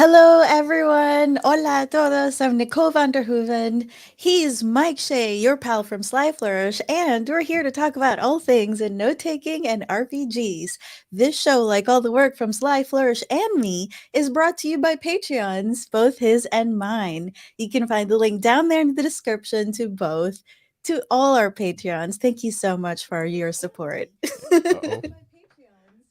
Hello, everyone. Hola a todos. I'm Nicole van der Hoeven. He's Mike Shea, your pal from Sly Flourish, and we're here to talk about all things in note taking and RPGs. This show, like all the work from Sly Flourish and me, is brought to you by Patreons, both his and mine. You can find the link down there in the description to both. To all our Patreons, thank you so much for your support. Uh-oh.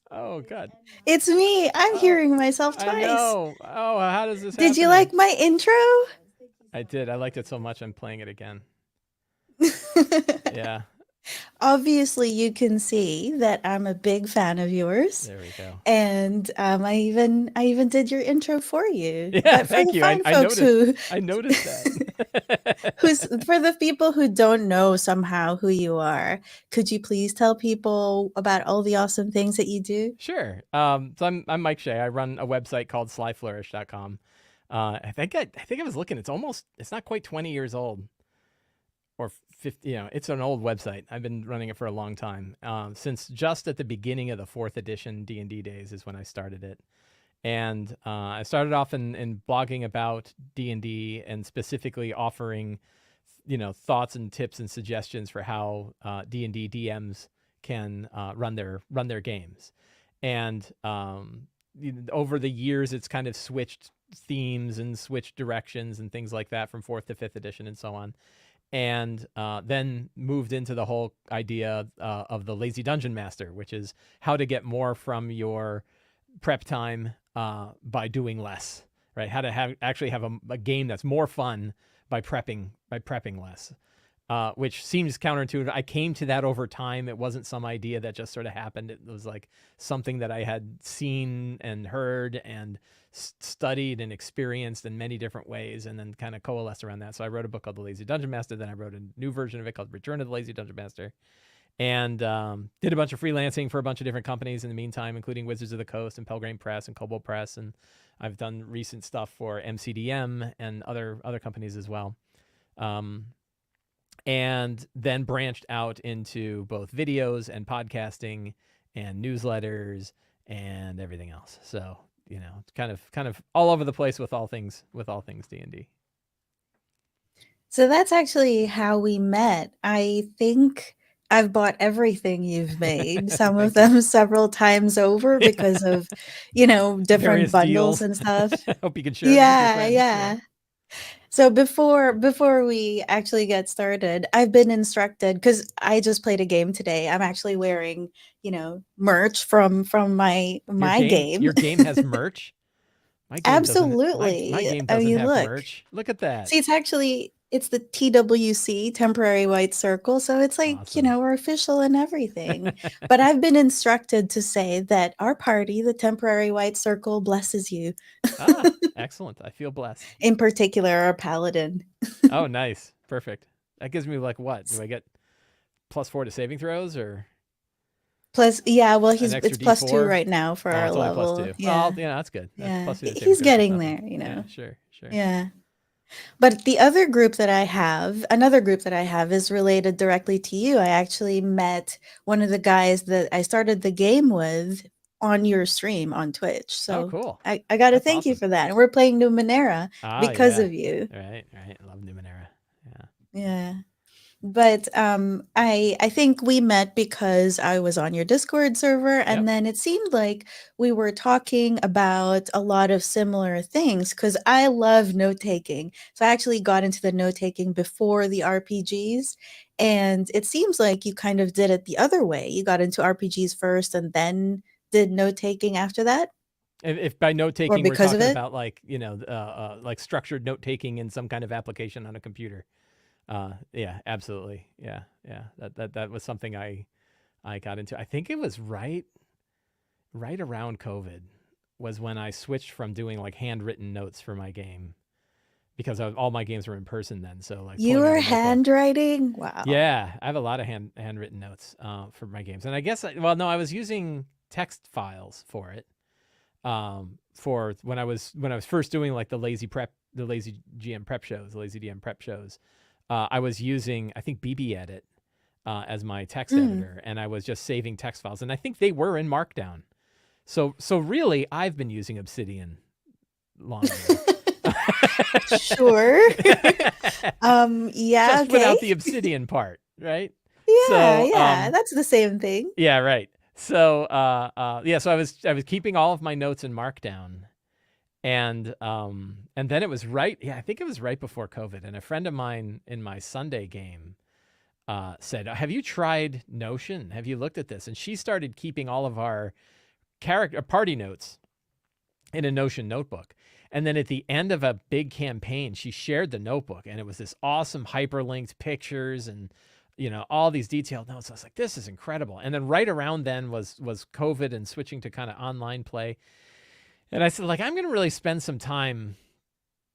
Oh, God. It's me. I'm Oh, hearing myself I twice. know. Oh, how does this Did you happen? like my intro? I did. I liked it so much. I'm playing it again. Yeah, Obviously, you can see that I'm a big fan of yours, there we go. and I even did your intro for you. Yeah, But for thank the you. I, fine I folks noticed. who I noticed who's that. for the people who don't know somehow who you are, could you please tell people about all the awesome things that you do? Sure. So I'm Mike Shea. I run a website called slyflourish.com. I think I was looking. It's not quite 20 years old, or 50. It's an old website. I've been running it for a long time. Since just at the beginning of the fourth edition D&D days is when I started it. And I started off in blogging about D&D and specifically offering, thoughts and tips and suggestions for how D&D DMs can run their games. And over the years, it's kind of switched themes and switched directions and things like that from fourth to fifth edition and so on. And then moved into the whole idea of the lazy dungeon master, which is how to get more from your prep time by doing less, right? How to actually have a game that's more fun by prepping less, which seems counterintuitive. I came to that over time. It wasn't some idea that just sort of happened. It was like something that I had seen and heard and studied and experienced in many different ways, and then kind of coalesced around that. So I wrote a book called The Lazy Dungeon Master. Then I wrote a new version of it called Return of the Lazy Dungeon Master, and did a bunch of freelancing for a bunch of different companies in the meantime, including Wizards of the Coast and Pelgrane Press and Kobold Press, and I've done recent stuff for MCDM and other companies as well. Um, and then branched out into both videos and podcasting and newsletters and everything else. So it's kind of all over the place with all things D&D. So that's actually how we met. I think I've bought everything you've made, some of Thank you. them several times over because of, different Various bundles deals. and stuff. Hope you can share them with your Yeah, friends. Yeah. yeah. So before we actually get started, I've been instructed because I just played a game today. I'm actually wearing, merch from Your my game game. your game has merch? My game doesn't my Absolutely. game I doesn't mean, have look. merch. Look at that. See, it's the TWC, Temporary White Circle, so it's like, Awesome. we're official and everything. But I've been instructed to say that our party, the Temporary White Circle, blesses you. Ah, excellent. I feel blessed. In particular, our paladin. Oh, nice. Perfect. That gives me like what? Do I get +4 to saving throws or Plus, yeah, well, an it's extra +2 D4? right now for Oh, our it's only level. +2. Well, Yeah. that's good. That's Yeah. +2 to saving He's throws is getting nothing. there. Yeah, sure. Yeah. But the other group that I have, another group that I have is related directly to you. I actually met one of the guys that I started the game with on your stream on Twitch. Oh, So cool. I got to That's thank you awesome. for that. And we're playing Numenera Ah, because yeah. of you. Right. Love Numenera. Yeah. Yeah. But I think we met because I was on your Discord server, Yep. and then it seemed like we were talking about a lot of similar things because I love note taking. So I actually got into the note taking before the RPGs, and it seems like you kind of did it the other way. You got into RPGs first and then did note taking after that, If by note or taking we're because of talking it. about like like structured note taking in some kind of application on a computer, yeah, absolutely, yeah. That was something I got into. I think it was right around COVID was when I switched from doing like handwritten notes for my game because all my games were in person then. So like You pulling out are a notebook. handwriting? Wow. Yeah, I have a lot of handwritten notes for my games, and I guess well, no, I was using text files for it. For when I was first doing like the lazy GM prep shows, the lazy DM prep shows, I was using I think BB Edit as my text Mm. editor, and I was just saving text files, and I think they were in Markdown. So really, I've been using Obsidian long ago. Sure. Yeah, Just without the okay. obsidian part, right? Yeah, So, yeah, that's the same thing. yeah, right. So, yeah, so I was keeping all of my notes in Markdown, and then it was I think it was right before COVID, and a friend of mine in my Sunday game said, "Have you tried Notion? Have you looked at this?" And she started keeping all of our party notes in a Notion notebook. And then at the end of a big campaign, she shared the notebook, and it was this awesome hyperlinked pictures and all these detailed notes. I was like, this is incredible. And then right around then was COVID and switching to kind of online play. And I said, like, I'm going to really spend some time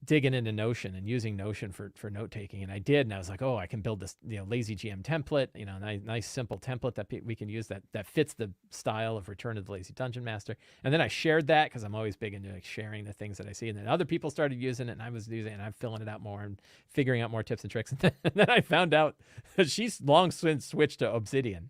digging into Notion and using Notion for note taking, and I did, and I was like, oh, I can build this lazy GM template, nice simple template that we can use that fits the style of Return of the Lazy Dungeon Master. And then I shared that because I'm always big into like sharing the things that I see, and then other people started using it, and I was using it, and I'm filling it out more and figuring out more tips and tricks. And then I found out that she's long since switched to Obsidian,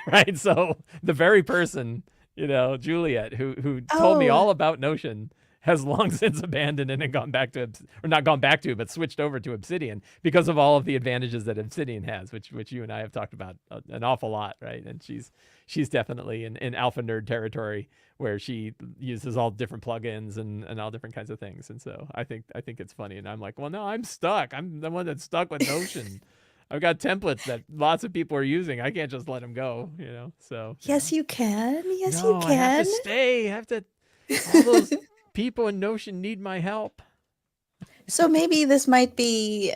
right? So the very person, Juliet, who told me Oh, all about Notion, has long since abandoned it and gone back to, or not gone back to, but switched over to Obsidian because of all of the advantages that Obsidian has, which you and I have talked about an awful lot, right? And she's definitely in alpha nerd territory where she uses all different plugins and all different kinds of things. And so I think it's funny. And I'm like, well, no, I'm stuck. I'm the one that's stuck with Notion. I've got templates that lots of people are using. I can't just let them go, So yes, you can. Yes, you no, I have to can. stay. I have to. All those people in Notion need my help. So maybe this might be,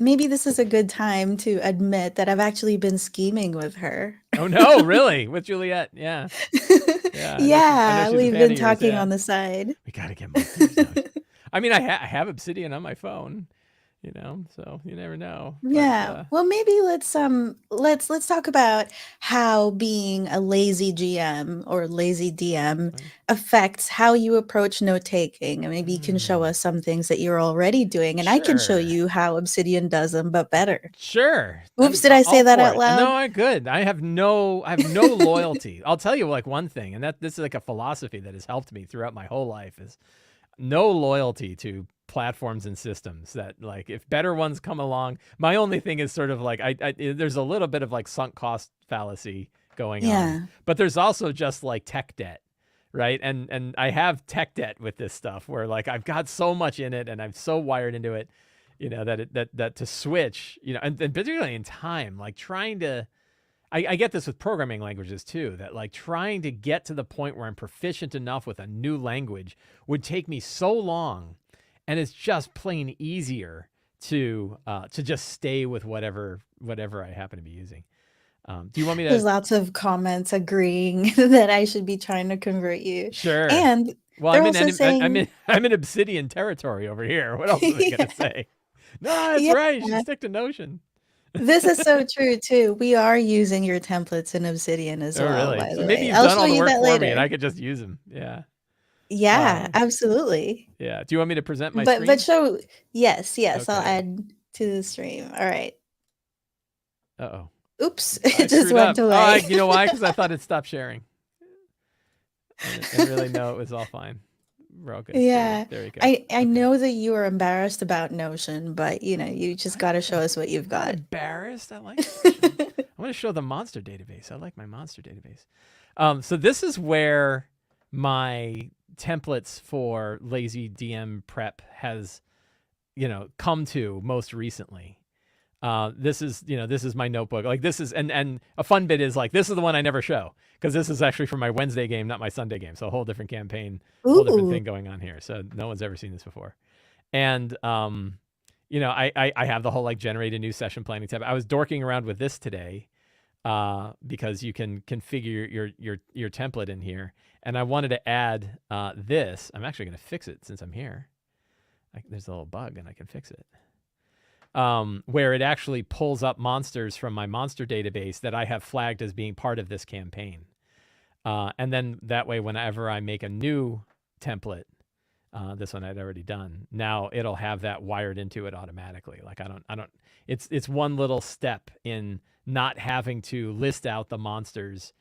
maybe this is a good time to admit that I've actually been scheming with her. Oh no, really? With Juliet? Yeah, yeah. I know Yeah, she's a we've fan been of yours. talking Yeah, on the side. we gotta get more things Notion. I mean, I have Obsidian on my phone, so you never know. But Yeah. Well, maybe let's talk about how being a lazy GM or lazy DM fine. affects how you approach note taking. And maybe you can show us some things that you're already doing, and I can show Sure. you how Obsidian does them, but better. Sure. Oops, I'm did I say all that for out it. loud? No, I'm good. I have no loyalty. I'll tell you like one thing, and this is like a philosophy that has helped me throughout my whole life is no loyalty to platforms and systems. That like if better ones come along, my only thing is sort of like there's a little bit of like sunk cost fallacy going on, Yeah. but there's also just like tech debt, right? And I have tech debt with this stuff where like I've got so much in it and I'm so wired into it, that to switch, and particularly in time, like trying to, I get this with programming languages too, that like trying to get to the point where I'm proficient enough with a new language would take me so long, and it's just plain easier to just stay with whatever I happen to be using. Do you want me There's to? lots of comments agreeing that I should be trying to convert you. Sure. And Well, they're also saying, I'm in Obsidian territory over here. What else are they gonna yeah, say? No, that's yeah, right. You should stick to Notion. this is so true too. We are using your templates in Obsidian as Oh, well, really? by So the maybe way. you've I'll done show all the you work that for me, and later. I could just use them. Yeah. Yeah, Um, absolutely. yeah. Do you want me to present my But screen? show, yes, yes, I'll Okay. add to the stream. All right. Uh-oh. Oops, I it just screwed went up. away. You know why? Because I thought it stopped sharing. And really, no, it was all fine. We're all good. Yeah. There you go. I Okay. know that you are embarrassed about Notion, but you just got to show us what you've I'm not got. embarrassed. I like Notion. I want to show the monster database. I like my monster database. So this is where my templates for lazy DM prep has, come to most recently. This is my notebook. Like this is, and a fun bit is like, this is the one I never show because this is actually for my Wednesday game, not my Sunday game. So a whole different campaign, whole different Ooh. thing going on here. So no one's ever seen this before. And, I have the whole like generate a new session planning tab. I was dorking around with this today because you can configure your template in here. And I wanted to add this. I'm actually going to fix it since I'm here. There's a little bug and I can fix it. Where it actually pulls up monsters from my monster database that I have flagged as being part of this campaign. And then that way, whenever I make a new template, this one I'd already done, now it'll have that wired into it automatically. Like it's one little step in not having to list out the monsters.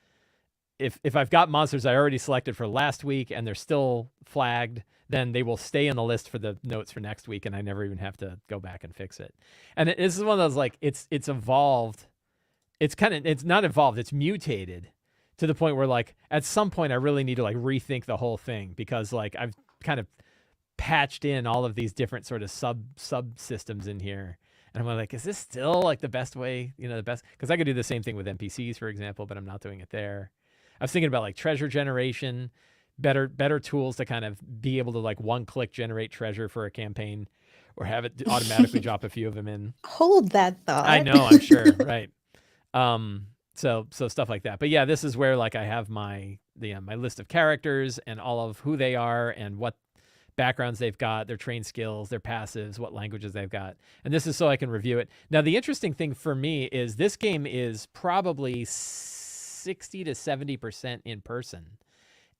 If I've got monsters I already selected for last week and they're still flagged, then they will stay in the list for the notes for next week, and I never even have to go back and fix it. And this is one of those, like, it's evolved. It's not evolved, it's mutated to the point where, like, at some point I really need to, like, rethink the whole thing, because, like, I've kind of patched in all of these different sort of subsystems in here. And I'm like, is this still, like, the best way, the best? Because I could do the same thing with NPCs, for example, but I'm not doing it there. I was thinking about, like, treasure generation, better tools to kind of be able to, like, one-click generate treasure for a campaign, or have it automatically drop a few of them in. Hold that thought. I know, I'm sure, right. So stuff like that. But yeah, this is where, like, I have my list of characters and all of who they are and what backgrounds they've got, their trained skills, their passives, what languages they've got. And this is so I can review it. Now, the interesting thing for me is this game is probably 60 to 70% in person.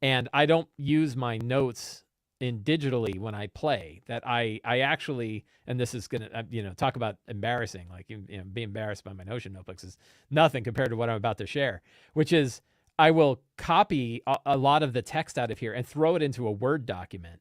And I don't use my notes in digitally when I play. That I actually, and this is going to, talk about embarrassing, like, being embarrassed by my Notion notebooks is nothing compared to what I'm about to share, which is I will copy a lot of the text out of here and throw it into a Word document,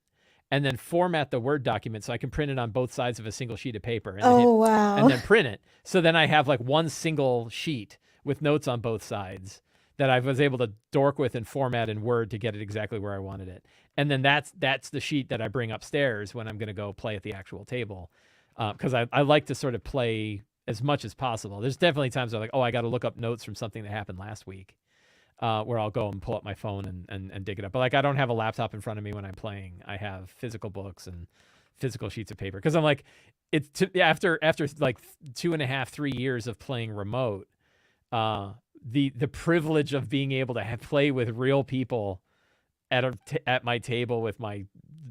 and then format the Word document so I can print it on both sides of a single sheet of paper. And wow. And then print it. So then I have, like, one single sheet with notes on both sides that I was able to dork with and format in Word to get it exactly where I wanted it. And then that's the sheet that I bring upstairs when I'm going to go play at the actual table. Because I like to sort of play as much as possible. There's definitely times where I'm like, oh, I got to look up notes from something that happened last week. Where I'll go and pull up my phone and dig it up. But, like, I don't have a laptop in front of me when I'm playing. I have physical books and physical sheets of paper. Because I'm like, after like 2.5, 3 years of playing remote, the privilege of being able to play with real people at my table with my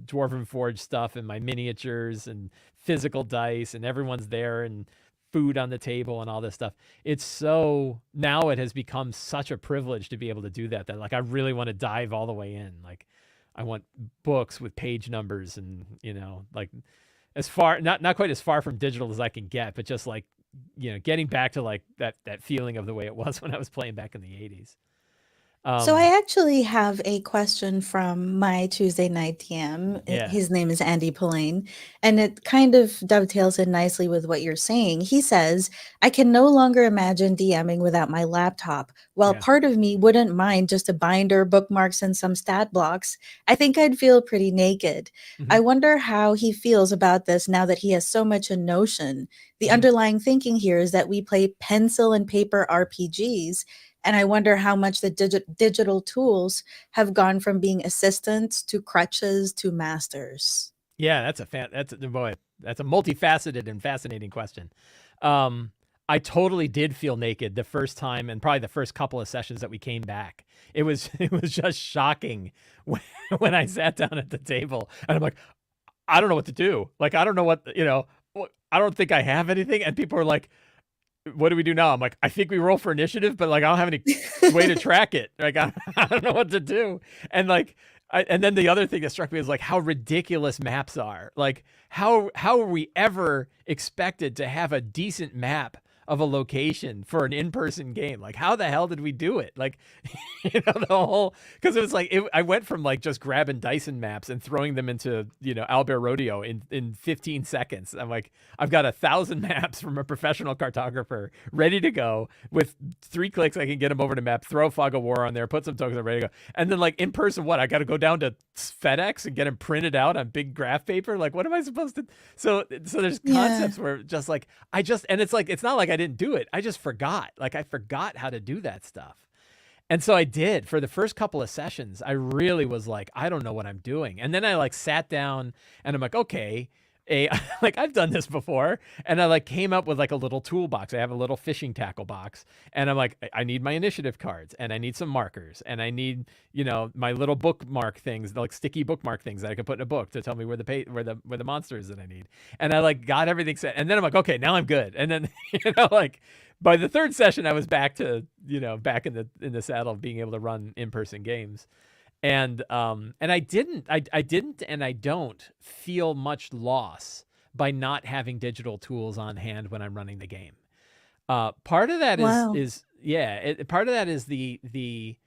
Dwarven Forge stuff and my miniatures and physical dice, and everyone's there and food on the table and all this stuff. It's so, now it has become such a privilege to be able to do that like, I really want to dive all the way in. Like, I want books with page numbers and, like, as far, not quite as far from digital as I can get, but just, like, getting back to, like, that feeling of the way it was when I was playing back in the 80s. So I actually have a question from my Tuesday night DM. Yeah. His name is Andy Pulane, and it kind of dovetails in nicely with what you're saying. He says, I can no longer imagine DMing without my laptop. While part of me wouldn't mind just a binder, bookmarks, and some stat blocks, I think I'd feel pretty naked. I wonder how he feels about this now that he has so much in Notion. The underlying thinking here is that we play pencil and paper RPGs, and I wonder how much the digital tools have gone from being assistants to crutches to masters. Yeah, that's a multifaceted and fascinating question. I totally did feel naked the first time, and probably the first couple of sessions that we came back. It was just shocking when I sat down at the table, and I'm like, I don't know what to do. Like, I don't know what, I don't think I have anything. And people are like, what do we do now? I'm like, I think we roll for initiative, but, like, I don't have any way to track it. Like, I don't know what to do. And, like, and then the other thing that struck me is, like, how ridiculous maps are. Like, how are we ever expected to have a decent map of a location for an in-person game? Like, how the hell did we do it? Like, the whole, because it was like, I went from, like, just grabbing Dyson maps and throwing them into, Owlbear Rodeo in 15 seconds. I'm like, I've got 1,000 maps from a professional cartographer ready to go. With 3 clicks, I can get them over to map, throw Fog of War on there, put some tokens, I'm ready to go. And then, like, in person, what? I got to go down to FedEx and get them printed out on big graph paper. Like, what am I supposed to? So there's concepts where just, like, and it's like, it's not like I didn't do it. I just forgot. Like, I forgot how to do that stuff. And so I did for the first couple of sessions. I really was like, I don't know what I'm doing. And then I, like, sat down and I'm like, okay, like, I've done this before. And I, like, came up with, like, a little toolbox. I have a little fishing tackle box, and I'm like, I need my initiative cards, and I need some markers, and I need, my little bookmark things, like sticky bookmark things that I can put in a book to tell me where the monster is that I need. And I, like, got everything set. And then I'm like, okay, now I'm good. And then, like, by the third session, I was back to, back in the saddle of being able to run in-person games. And I didn't and I don't feel much loss by not having digital tools on hand when I'm running the game. Part of that part of that is the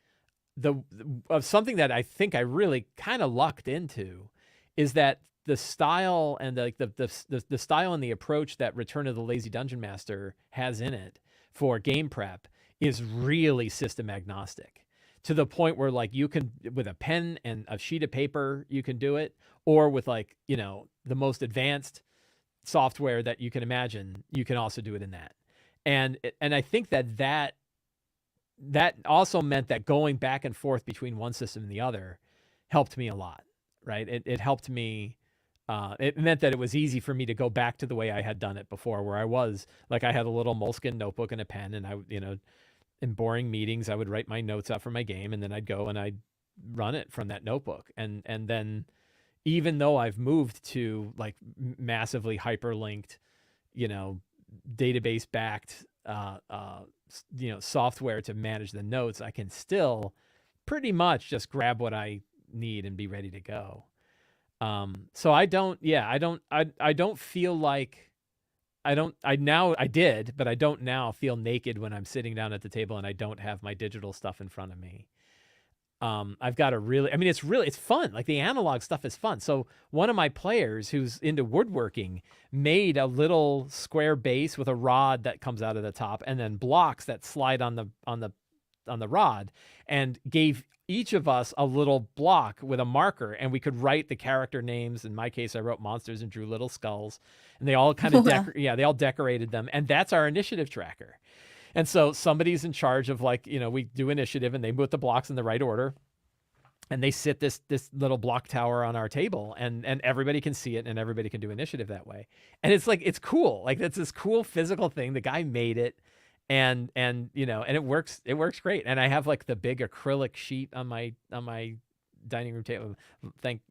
of something that I think I really kind of lucked into is that the style and the style and the approach that Return of the Lazy Dungeon Master has in it for game prep is really system agnostic, to the point where like you can, with a pen and a sheet of paper, you can do it, or with like, the most advanced software that you can imagine, you can also do it in that. And I think that also meant that going back and forth between one system and the other helped me a lot, right? It helped me. It meant that it was easy for me to go back to the way I had done it before, where I was like, I had a little moleskin notebook and a pen, and I, in boring meetings, I would write my notes out for my game, and then I'd go and I'd run it from that notebook. And then, even though I've moved to like massively hyperlinked, database backed, software to manage the notes, I can still pretty much just grab what I need and be ready to go. So I don't feel like I did, but I don't now feel naked when I'm sitting down at the table and I don't have my digital stuff in front of me. I've got it's fun. Like, the analog stuff is fun. So one of my players who's into woodworking made a little square base with a rod that comes out of the top, and then blocks that slide on the rod, and gave each of us a little block with a marker, and we could write the character names. In my case, I wrote monsters and drew little skulls, and they all kind of they all decorated them, and that's our initiative tracker. And so somebody's in charge of, like, we do initiative, and they put the blocks in the right order, and they sit this little block tower on our table, and everybody can see it, and everybody can do initiative that way. And it's like, it's cool. Like, that's this cool physical thing. The guy made it, and it works great. And I have like the big acrylic sheet on my dining room table. Thank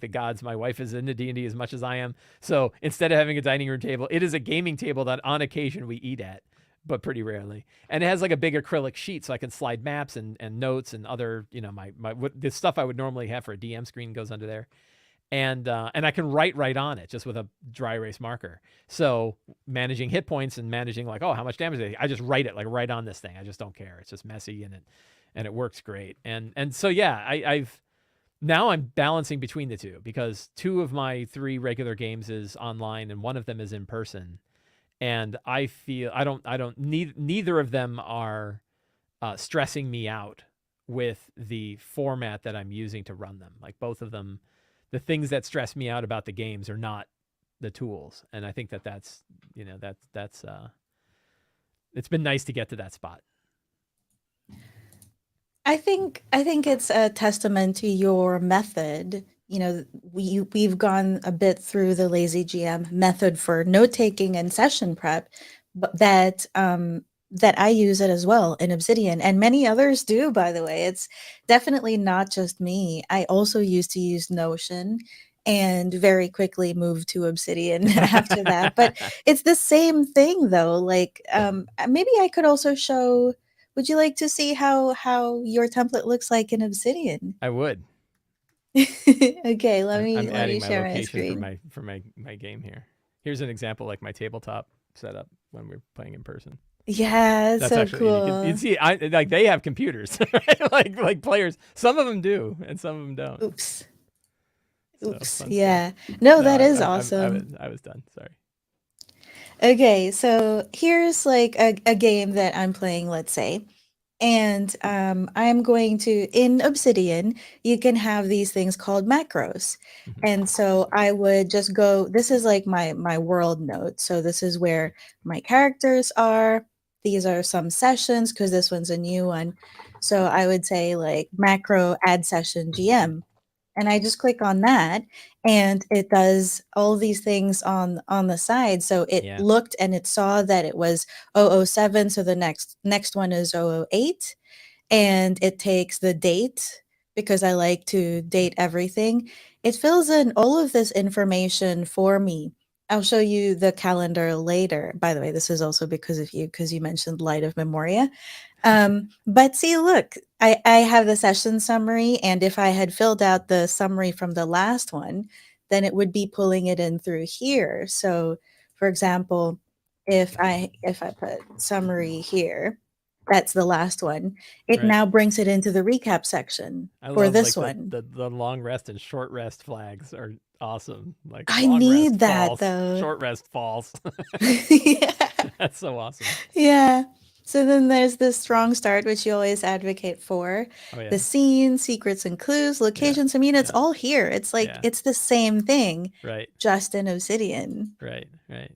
the gods, my wife is into D&D as much as I am. So instead of having a dining room table, it is a gaming table that on occasion we eat at, but pretty rarely. And it has like a big acrylic sheet, so I can slide maps and notes and other, the stuff I would normally have for a DM screen goes under there. And I can write right on it just with a dry erase marker. So managing hit points and managing like, oh, how much damage I just write it like right on this thing. I just don't care. It's just messy, and it works great. And so yeah, now I'm balancing between the two, because 2 of my 3 regular games is online and one of them is in person. And I feel neither of them are stressing me out with the format that I'm using to run them. Like, both of them, the things that stress me out about the games are not the tools. And I think that's it's been nice to get to that spot. I think it's a testament to your method. We've gone a bit through the lazy GM method for note taking and session prep, but that I use it as well in Obsidian, and many others do, by the way. It's definitely not just me. I also used to use Notion and very quickly moved to Obsidian after that. But it's the same thing, though. Like, maybe I could also show. Would you like to see how your template looks like in Obsidian? I would. Okay, let me adding my share my location screen. for my game here. Here's an example, like my tabletop setup when we're playing in person. Yeah, it's That's so actually, cool. you see, like, they have computers, right? like players. Some of them do, and some of them don't. Oops. So, Oops. fun Yeah. stuff. No, that is awesome. I was done. Sorry. Okay, so here's like a game that I'm playing, let's say. And I'm going to, in Obsidian, you can have these things called macros. Mhm. And so I would just go, this is like my world node. So this is where my characters are. These are some sessions, because this one's a new one. So I would say like macro add session GM. And I just click on that, and it does all these things on the side. So it Yeah. looked and it saw that it was 007, so the next one is 008, and it takes the date, because I like to date everything. It fills in all of this information for me. I'll show you the calendar later. By the way, this is also because of you, because you mentioned Light of Memoria. But see, look, I have the session summary, and if I had filled out the summary from the last one, then it would be pulling it in through here. So, for example, if I put summary here, that's the last one, it Right. now brings it into the recap section I for love this like the, one. the the long rest and short rest flags are awesome. Like I long rest need that false, though. short rest false. Yeah. That's so awesome. Yeah. So then there's the strong start, which you always advocate for. Oh yeah. The scene, secrets and clues, Yeah. locations. I mean, it's Yeah. all here. It's like Yeah. it's the same thing, Right. just in Obsidian. Right. Right.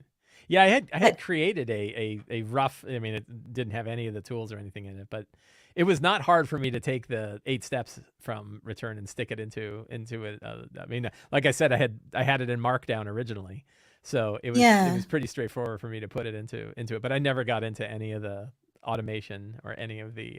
Yeah, I had But created a rough. I mean, it didn't have any of the tools or anything in it, but it was not hard for me to take the 8 steps from Return and stick it into it. I mean, like I said, I had it in Markdown originally, so it was yeah. pretty straightforward for me to put it into it. But I never got into any of the automation or any of the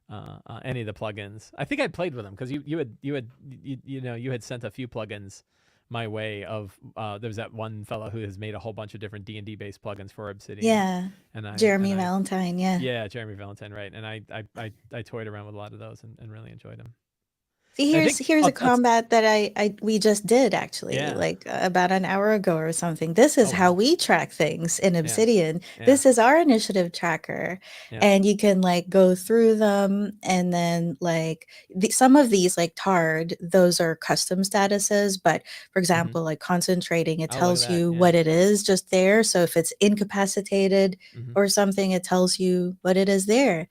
plugins. I think I played with them because you had sent a few plugins my way of there's that one fellow who has made a whole bunch of different D&D based plugins for Obsidian, Yeah. and Jeremy Valentine, yeah. yeah, Jeremy Valentine, right, and I toyed around with a lot of those and really enjoyed them. See, And I here's think a combat that I we just did actually, yeah. like about an hour ago or something. This is Oh how wow. we track things in Yeah. Obsidian. Yeah. This is our initiative tracker, Yeah. and you can like go through them, and then like some of these like Tard, those are custom statuses. But for Mm-hmm. example, like concentrating, it Oh, look at tells that. you Yeah. what it is just there. So if it's incapacitated Mm-hmm. or something, it tells you what it is there.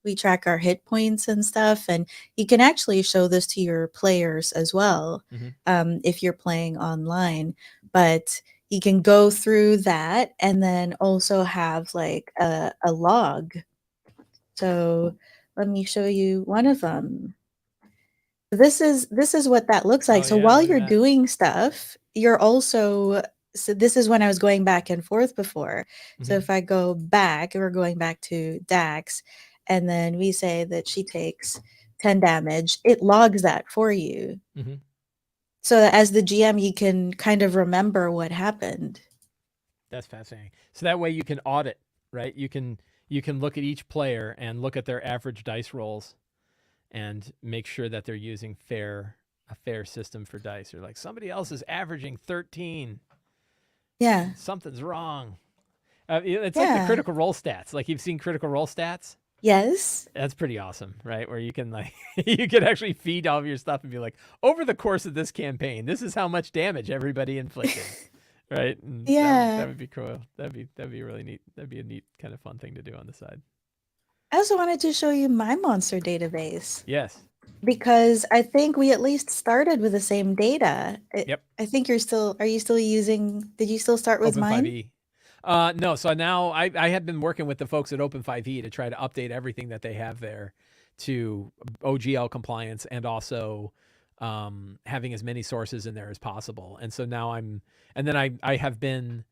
We track our hit points and stuff, and you can actually show this to your players as well, Mm-hmm. if you're playing online. But you can go through that and then also have like a log. So let me show you one of them. This is what that looks like. Oh So yeah, while look at you're that. doing stuff, you're also, so this is when I was going back and forth before. So Mm-hmm. if I go back, we're going back to Dax, and then we say that she takes 10 damage, it logs that for you. Mm-hmm. So that as the GM, you can kind of remember what happened. That's fascinating. So that way you can audit, right? You can look at each player and look at their average dice rolls and make sure that they're using a fair system for dice. Or like somebody else is averaging 13. Yeah. Something's wrong. It's like the Yeah. critical role stats. Like you've seen critical role stats. Yes. That's pretty awesome, right? Where you can like you can actually feed all of your stuff and be like, over the course of this campaign, this is how much damage everybody inflicted, right? And that Yeah. would be cool. That'd be really neat. That'd be a neat kind of fun thing to do on the side. I also wanted to show you my monster database, Yes. because I think we at least started with the same data. Yep. I think are you still using, did you still start with Open mine? 5e. No, so now I have been working with the folks at Open 5e to try to update everything that they have there to OGL compliance and also having as many sources in there as possible. And so now I have been,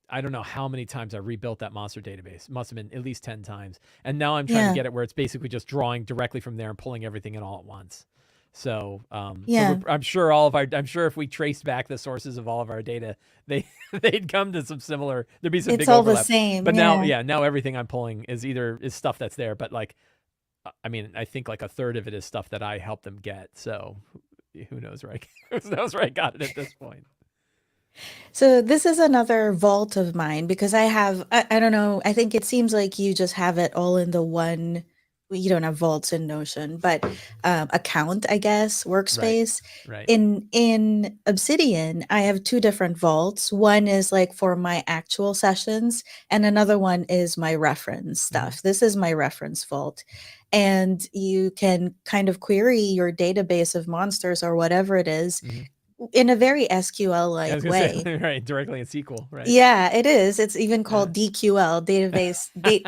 I don't know how many times I rebuilt that monster database. Must have been at least 10 times. And now I'm trying to Yeah. get it where it's basically just drawing directly from there and pulling everything in all at once. So, Yeah. I'm sure I'm sure if we traced back the sources of all of our data, they'd come to some similar. There'd be some It's big all the overlap. same. But now, Yeah. yeah, now everything I'm pulling is stuff that's there. But like, I mean, I think like a third of it is stuff that I helped them get. So, who knows where who knows where I got it at this point. So this is another vault of mine because I don't know, I think it seems like you just have it all in the one, well, you don't have vaults in Notion, but account, I guess, Right, workspace. right. In Obsidian, I have two different vaults. One is like for my actual sessions, and another one is my reference Mm-hmm. stuff. This is my reference vault. And you can kind of query your database of monsters or whatever it is Mm-hmm. in a very SQL I was like gonna say way. right directly in SQL, right? Yeah, it is. It's even Yeah. called DQL,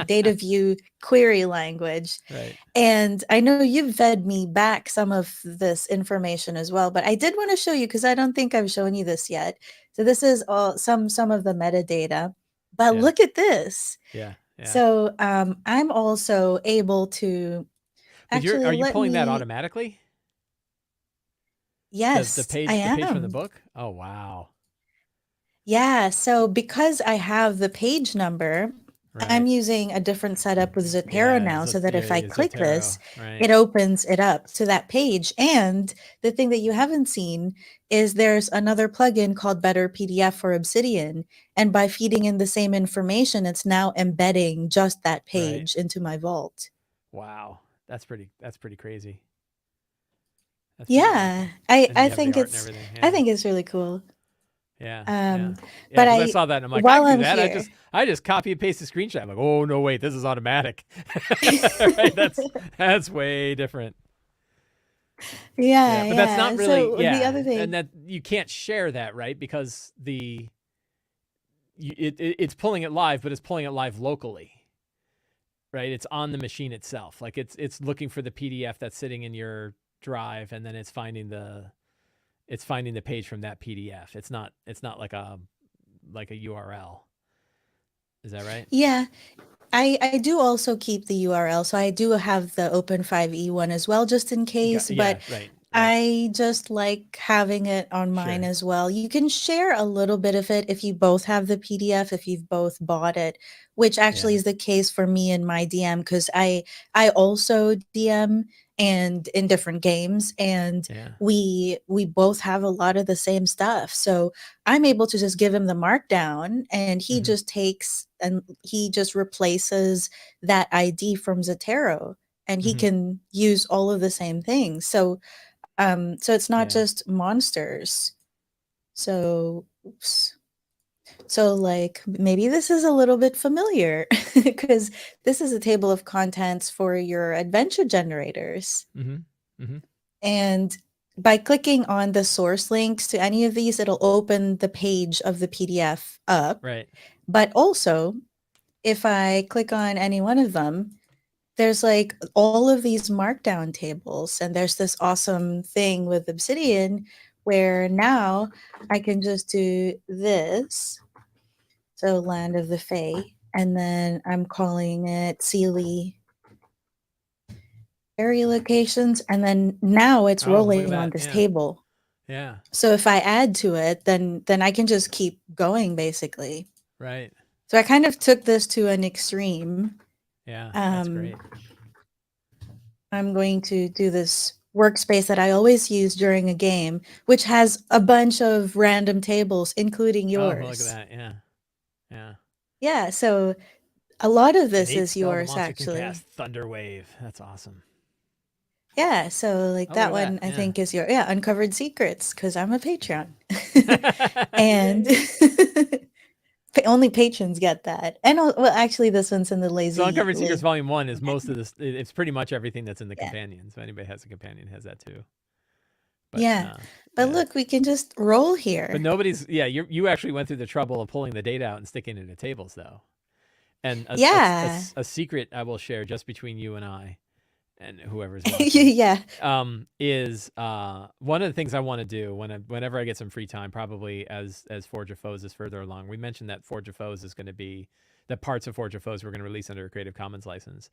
data view query language. Right. And I know you've fed me back some of this information as well, but I did want to show you because I don't think I've shown you this yet. So this is all some of the metadata, but Yeah. look at this. Yeah. Yeah. So I'm also able to But actually are you let pulling that me. automatically? The Yes, I page from the am. book? Oh wow. Yeah, so because I have the page number, I'm Right. using a different setup with Zotero Yeah. now, so that if I click this, Zotero. Right. it opens it up to that page. And the thing that you haven't seen is there's another plugin called Better PDF for Obsidian. And by feeding in the same information, it's now embedding just that Right. page into my vault. Wow. That's pretty crazy. That's pretty Yeah, awesome. I And then I you have the think art and it's everything. I Yeah. think it's really cool. Yeah. Yeah. Um, Yeah. but Because I I saw that and I'm like, I while can do I'm that. here, I just copy and paste the screenshot. I'm like, oh no, wait, this is automatic. Right. That's way different. Yeah. yeah, But that's not yeah. really, So the yeah. other And thing, that you can't share that, right? Because it's pulling it live, but it's pulling it live locally. Right? It's on the machine itself. Like it's looking for the PDF that's sitting in your drive, and then it's finding the page from that PDF. It's not like a URL. Is that right? yeah, I do also keep the URL, so I do have the Open5e one as well, just in case, Yeah. but Right. Right. I just like having it on mine Sure. as well. You can share a little bit of it if you both have the PDF, if you've both bought it, which actually Yeah. is the case for me and my DM, because I also DM and in different games, and Yeah. we both have a lot of the same stuff. So I'm able to just give him the markdown, and he Mm-hmm. just takes and he just replaces that ID from Zotero, and he Mm-hmm. can use all of the same things. So it's not Yeah. just monsters. So oops. So like maybe this is a little bit familiar because this is a table of contents for your adventure generators. Mm-hmm. Mm-hmm. And by clicking on the source links to any of these, it'll open the page of the PDF up. Right. But also, if I click on any one of them, there's like all of these markdown tables, and there's this awesome thing with Obsidian where now I can just do this. So Land of the Fae, and then I'm calling it Sealy area locations, and then now it's Oh, look at rolling on that. this Yeah. table. Yeah. So if I add to it, then I can just keep going basically. Right. So I kind of took this to an extreme. Yeah. That's Um, great. I'm going to do this workspace that I always use during a game, which has a bunch of random tables, including Oh, well, look at yours. that. Yeah. Yeah. Yeah, so a lot of The this neat is spell the yours, monster can cast, actually. Thunder Wave. That's awesome. Yeah, so like Oh, look that at that. one I Yeah. think is your Uncovered Secrets, because I'm a Patreon. And Yay. only patrons get that. And well, actually, this one's in the So lazy Uncovered Secrets lazy. Volume 1 is most of this. It's pretty much everything that's in the Yeah. companion. So anybody has a companion has that too. But Yeah. But yeah. look, we can just roll But here. nobody's, yeah, you actually went through the trouble of pulling the data out and sticking it into tables, though. And Yeah. a secret I will share just between you and I and whoever's watching Yeah. is one of the things I want to do whenever I get some free time, probably as Forge of Foes is further along. We mentioned that Forge of Foes is going to be that parts of Forge of Foes we're going to release under a Creative Commons license.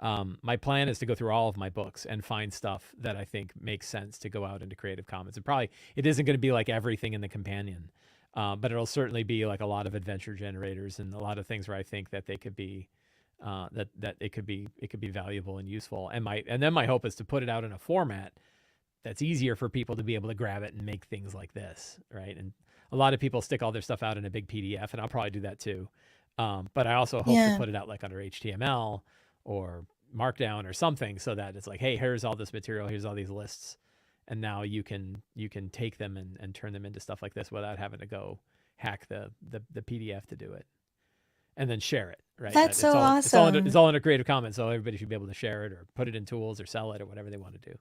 My plan is to go through all of my books and find stuff that I think makes sense to go out into Creative Commons. And probably it isn't going to be like everything in the companion, but it'll certainly be like a lot of adventure generators and a lot of things where I think that they could be that it could be valuable and useful. And then my hope is to put it out in a format that's easier for people to be able to grab it and make things like this, right? And a lot of people stick all their stuff out in a big PDF, and I'll probably do that too. But I also hope to Yeah. put it out like under HTML or Markdown or something, so that it's like, hey, here's all this material, here's all these lists, and now you can take them and turn them into stuff like this without having to go hack the PDF to do it, and then share it, right? That's so It's awesome. all under Creative Commons, so everybody should be able to share it or put it in tools or sell it or whatever they want to do.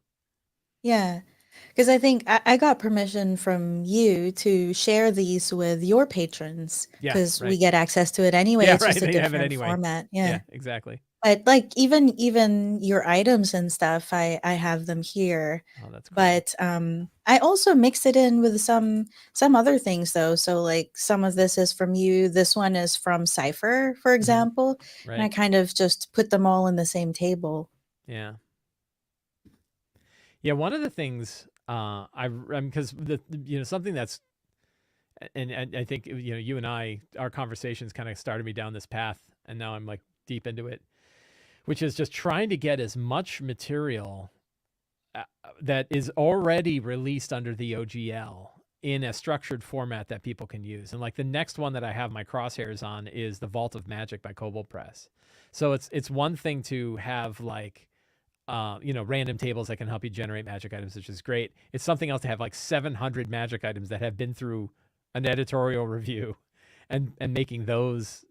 Yeah. Because I think I got permission from you to share these with your patrons, Yeah, because we right. get access to it anyway. Yeah, It's right. just a They have it different anyway. format. Yeah, Yeah. exactly. But like even your items and stuff, I have them here. Oh, that's cool. But I also mix it in with some other things though. So like some of this is from you. This one is from Cypher, for Mm-hmm. example. And I Right. kind of just put them all in the same table. Yeah. Yeah. One of the things because something that's and I think you and I our conversations kind of started me down this path and now I'm like deep into it, which is just trying to get as much material that is already released under the OGL in a structured format that people can use. And like the next one that I have my crosshairs on is the Vault of Magic by Kobold Press. So it's one thing to have like random tables that can help you generate magic items, which is great. It's something else to have like 700 magic items that have been through an editorial review and making those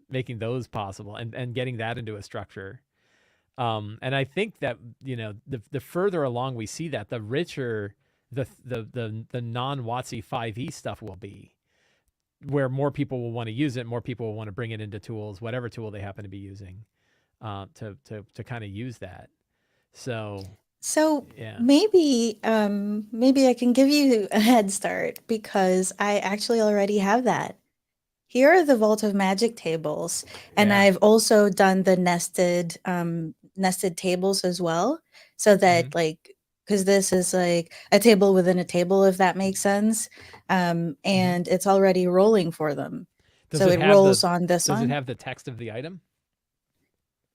possible and getting that into a structure. And I think that, the further along we see that, the richer the non-WotC 5e stuff will be, where more people will want to use it, more people will want to bring it into tools, whatever tool they happen to be using, to kind of use that. So yeah. maybe I can give you a head start because I actually already have that. Here are the Vault of Magic tables, and Yeah. I've also done the nested tables as well, so that because this is like a table within a table, if that makes sense, and it's already rolling for them. So it rolls on this one. Does it have the text of the item?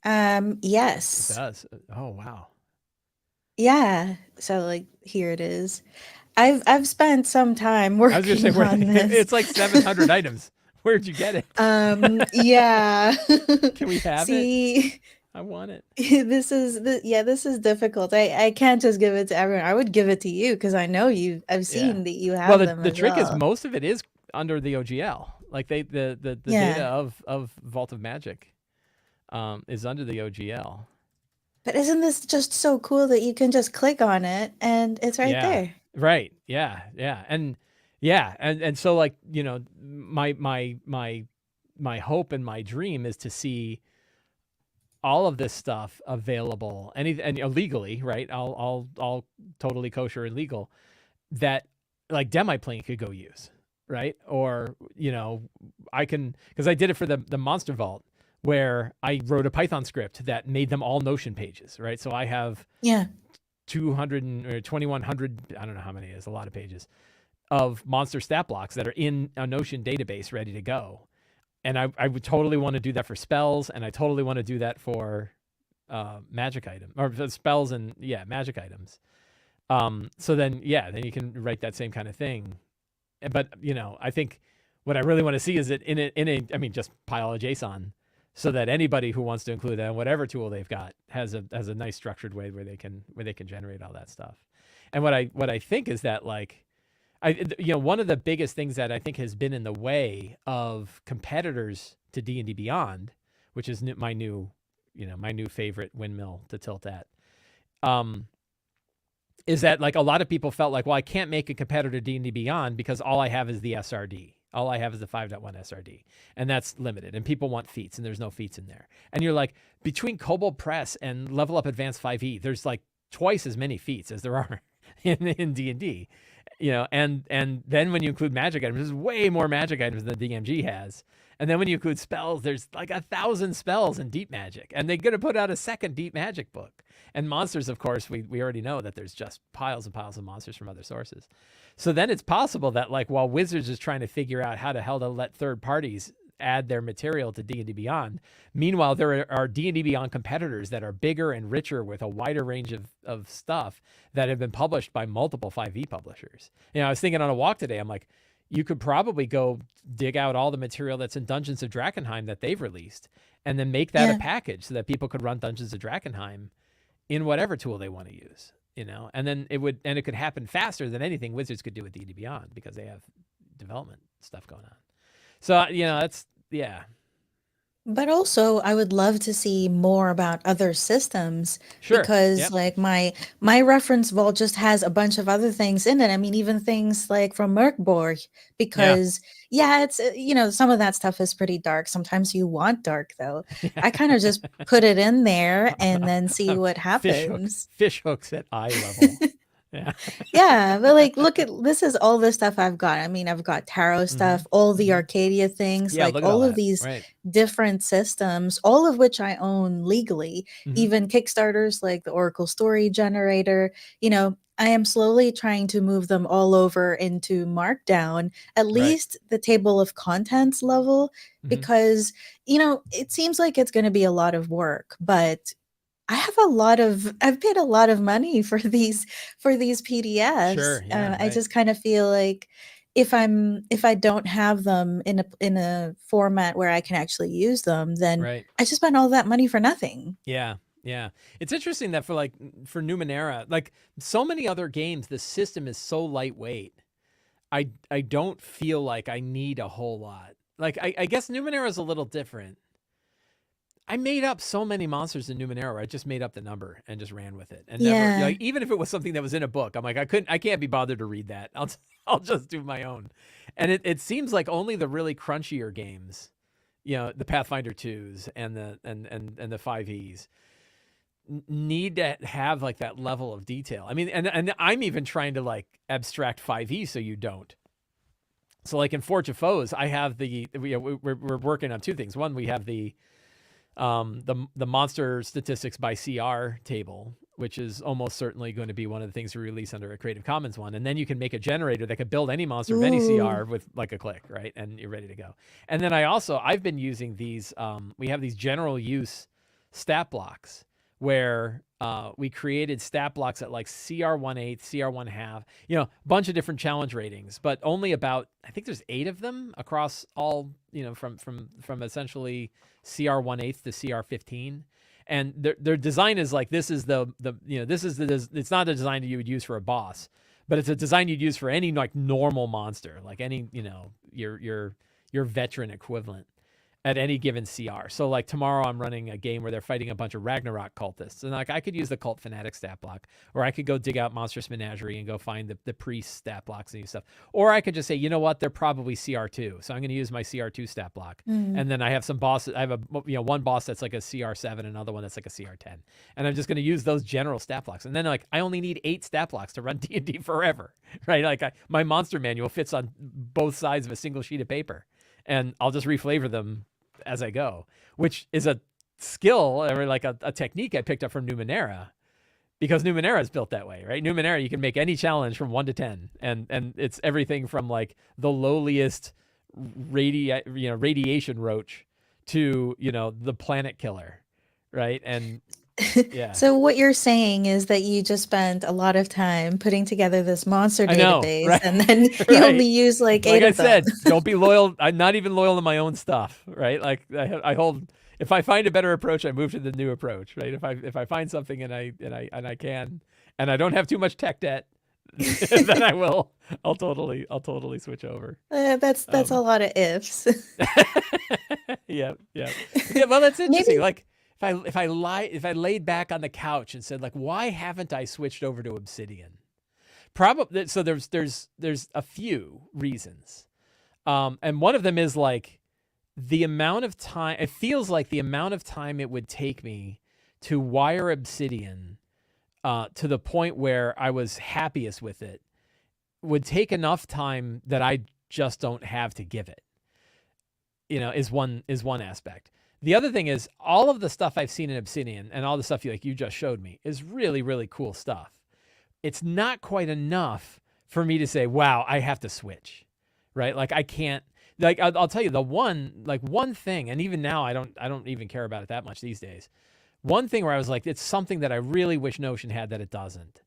Yes. It does. Oh wow. Yeah. So like here it is. I've spent some time working on this. It's like 700 items. Where'd you get it? Yeah. Can we have it? I want it. This is difficult. I can't just give it to everyone. I would give it to you because I know I've seen that you have them. Well, the trick is most of it is under the OGL. Like the data of Vault of Magic is under the OGL. But isn't this just so cool that you can just click on it and it's right there? Right. Yeah. Yeah. And so like, my hope and my dream is to see all of this stuff available and legally, right? All totally kosher and legal that like Demiplane could go use, right? Or, I can, because I did it for the Monster Vault where I wrote a Python script that made them all Notion pages, right? So I have 200 or 2100, I don't know how many it is, a lot of pages of monster stat blocks that are in a Notion database ready to go. And I would totally want to do that for spells, and I totally want to do that for magic items, or spells and magic items. So then you can write that same kind of thing. But I think what I really want to see is it in a just pile of JSON, so that anybody who wants to include that in whatever tool they've got has a nice structured way where they can generate all that stuff. And what I think is that like, one of the biggest things that I think has been in the way of competitors to D&D Beyond, which is my new favorite windmill to tilt at, is that like a lot of people felt like, well, I can't make a competitor to D&D Beyond because all I have is the SRD. All I have is the 5.1 SRD, and that's limited. And people want feats, and there's no feats in there. And you're like, between Kobold Press and Level Up Advanced 5e, there's like twice as many feats as there are in D&D. And then when you include magic items, there's way more magic items than DMG has. And then when you include spells, there's like 1,000 spells in Deep Magic. And they're going to put out a second Deep Magic book. And monsters, of course, we already know that there's just piles and piles of monsters from other sources. So then it's possible that like while Wizards is trying to figure out how the hell to let third parties add their material to D&D Beyond, meanwhile, there are D&D Beyond competitors that are bigger and richer with a wider range of stuff that have been published by multiple 5e publishers. I was thinking on a walk today, I'm like, you could probably go dig out all the material that's in Dungeons of Drakkenheim that they've released and then make that a package so that people could run Dungeons of Drakkenheim in whatever tool they want to use, and then it could happen faster than anything Wizards could do with D&D Beyond because they have development stuff going on. So, that's, But also, I would love to see more about other systems Sure. because like my reference vault just has a bunch of other things in it. I mean, even things like from Merkborg, because it's some of that stuff is pretty dark. Sometimes you want dark though. I kind of just put it in there and then see what happens. Fish hooks at eye level. Yeah, but like look at this is all the stuff I've got. I mean, I've got tarot stuff, all the Arcadia things, like all of these different systems, all of which I own legally, even Kickstarters like the Oracle Story Generator, I am slowly trying to move them all over into Markdown, at Right. least the table of contents level, Hmm. because, it seems like it's going to be a lot of work, but I've paid a lot of money for these PDFs. Sure. Yeah. I Right. just kind of feel like if I don't have them in a format where I can actually use them, then Right. I just spent all that money for nothing. Yeah. Yeah. It's interesting that for Numenera, like so many other games, the system is so lightweight. I don't feel like I need a whole lot. Like I guess Numenera is a little different. I made up so many monsters in Numenera where I just made up the number and just ran with it and never Yeah. like even if it was something that was in a book, I'm like I can't be bothered to read that. I'll just do my own. And it seems like only the really crunchier games, the Pathfinder 2s and the 5Es need to have like that level of detail. I mean, and I'm even trying to like abstract 5e so you don't. So like in Forge of Foes, I have we're working on two things. One, we have the monster statistics by CR table, which is almost certainly going to be one of the things we release under a Creative Commons one. And then you can make a generator that could build any monster of any Ooh. CR with like a click, right? And you're ready to go. And then I've been using these, we have these general use stat blocks where we created stat blocks at like CR 1/8, CR 1/2, a bunch of different challenge ratings, but only about, I think there's 8 of them across all, from essentially CR 1/8 to CR 15. And their design is like, this is it's not a design that you would use for a boss, but it's a design you'd use for any like normal monster, like any, your veteran equivalent at any given CR. So like tomorrow I'm running a game where they're fighting a bunch of Ragnarok cultists. And like I could use the Cult Fanatic stat block, or I could go dig out Monstrous Menagerie and go find the priest stat blocks and stuff. Or I could just say, you know what, they're probably CR2. So I'm going to use my CR2 stat block. Mm. And then I have some bosses. I have one boss that's like a CR7, another one that's like a CR10. And I'm just going to use those general stat blocks. And then like I only need 8 stat blocks to run D&D forever, right? Like my monster manual fits on both sides of a single sheet of paper. And I'll just reflavor them as I go, which is a skill or like a technique I picked up from Numenera, because Numenera is built that way, right? Numenera, you can make any challenge from 1 to 10, and it's everything from like the lowliest radiation roach to the planet killer, right? And yeah, So what you're saying is that you just spent a lot of time putting together this monster I know, database, right? and then you Right. only use like Like 8 I of them. said, don't be loyal. I'm not even loyal to my own stuff, right? Like I hold. If I find a better approach, I move to the new approach, right? If I find something and I can, and I don't have too much tech debt, then I will. I'll totally switch over. That's a Um, lot of ifs. yeah, yeah, yeah. Well, that's interesting. Maybe. Like if I laid back on the couch and said like, why haven't I switched over to Obsidian? Probably. So there's a few reasons, and one of them is like the amount of time. It feels like the amount of time it would take me to wire Obsidian to the point where I was happiest with it would take enough time that I just don't have to give it. Is one aspect. The other thing is all of the stuff I've seen in Obsidian and all the stuff you just showed me is really, really cool stuff. It's not quite enough for me to say, wow, I have to switch, right? Like I can't, like, I'll tell you one thing, and even now I don't even care about it that much these days. One thing where I was like, it's something that I really wish Notion had that it doesn't,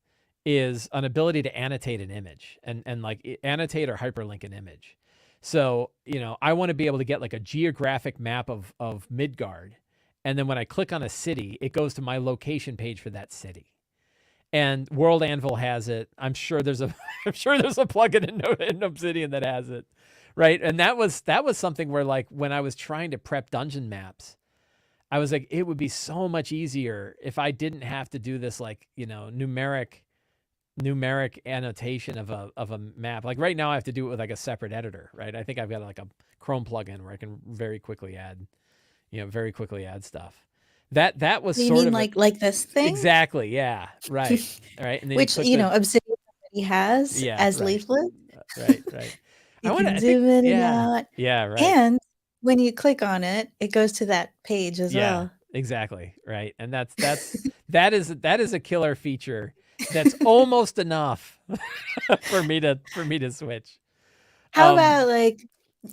is an ability to annotate an image and like annotate or hyperlink an image. So, I want to be able to get like a geographic map of Midgard. And then when I click on a city, it goes to my location page for that city. And World Anvil has it. I'm sure there's a plugin in Obsidian that has it, right? And that was something where like when I was trying to prep dungeon maps, I was like, it would be so much easier if I didn't have to do this like numeric annotation of a map. Like right now, I have to do it with like a separate editor, right? I think I've got like a Chrome plugin where I can very quickly add stuff. That was You sort mean of like this thing? exactly, yeah, right, right. And then you Which, click the Obsidian already has yeah, as right, Leaflet. right. You can I think zoom in and yeah, out, yeah, right. and when you click on it, it goes to that page as Yeah, well. exactly, right. And that is a killer feature. that's almost enough for me to switch. How about like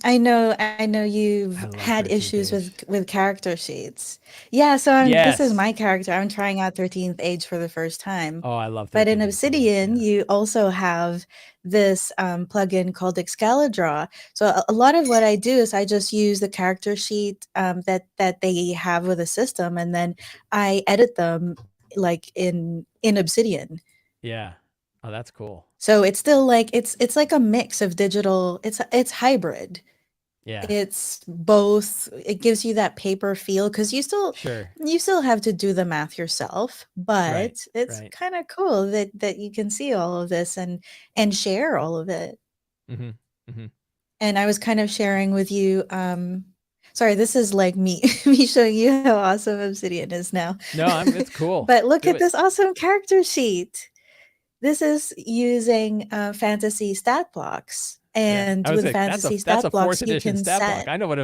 I know I you've love had 13th issues Age. with character sheets. Yeah, so this is Yes. my character. I'm trying out 13th Age for the first time. Oh, I love But in 13th Age so much. Obsidian, Yeah. you also have this plugin called Excalidraw. So a lot of what I do is I just use the character sheet that they have with the system, and then I edit them like in Obsidian. Yeah. Oh, that's cool. So it's still like it's like a mix of digital. It's hybrid. Yeah. It's both. It gives you that paper feel because Sure. you still have to do the math yourself, Right. but it's Right. kind of cool that you can see all of this and share all of it. Mhm. Mhm. And I was kind of sharing with you. Sorry, this is like me me showing you how awesome Obsidian is now. No, it's cool. But look Do at it. this awesome character sheet. This is using fantasy stat blocks. Yeah. And I was with like, fantasy that's stat a blocks, 4th you edition can stat block. set. I know what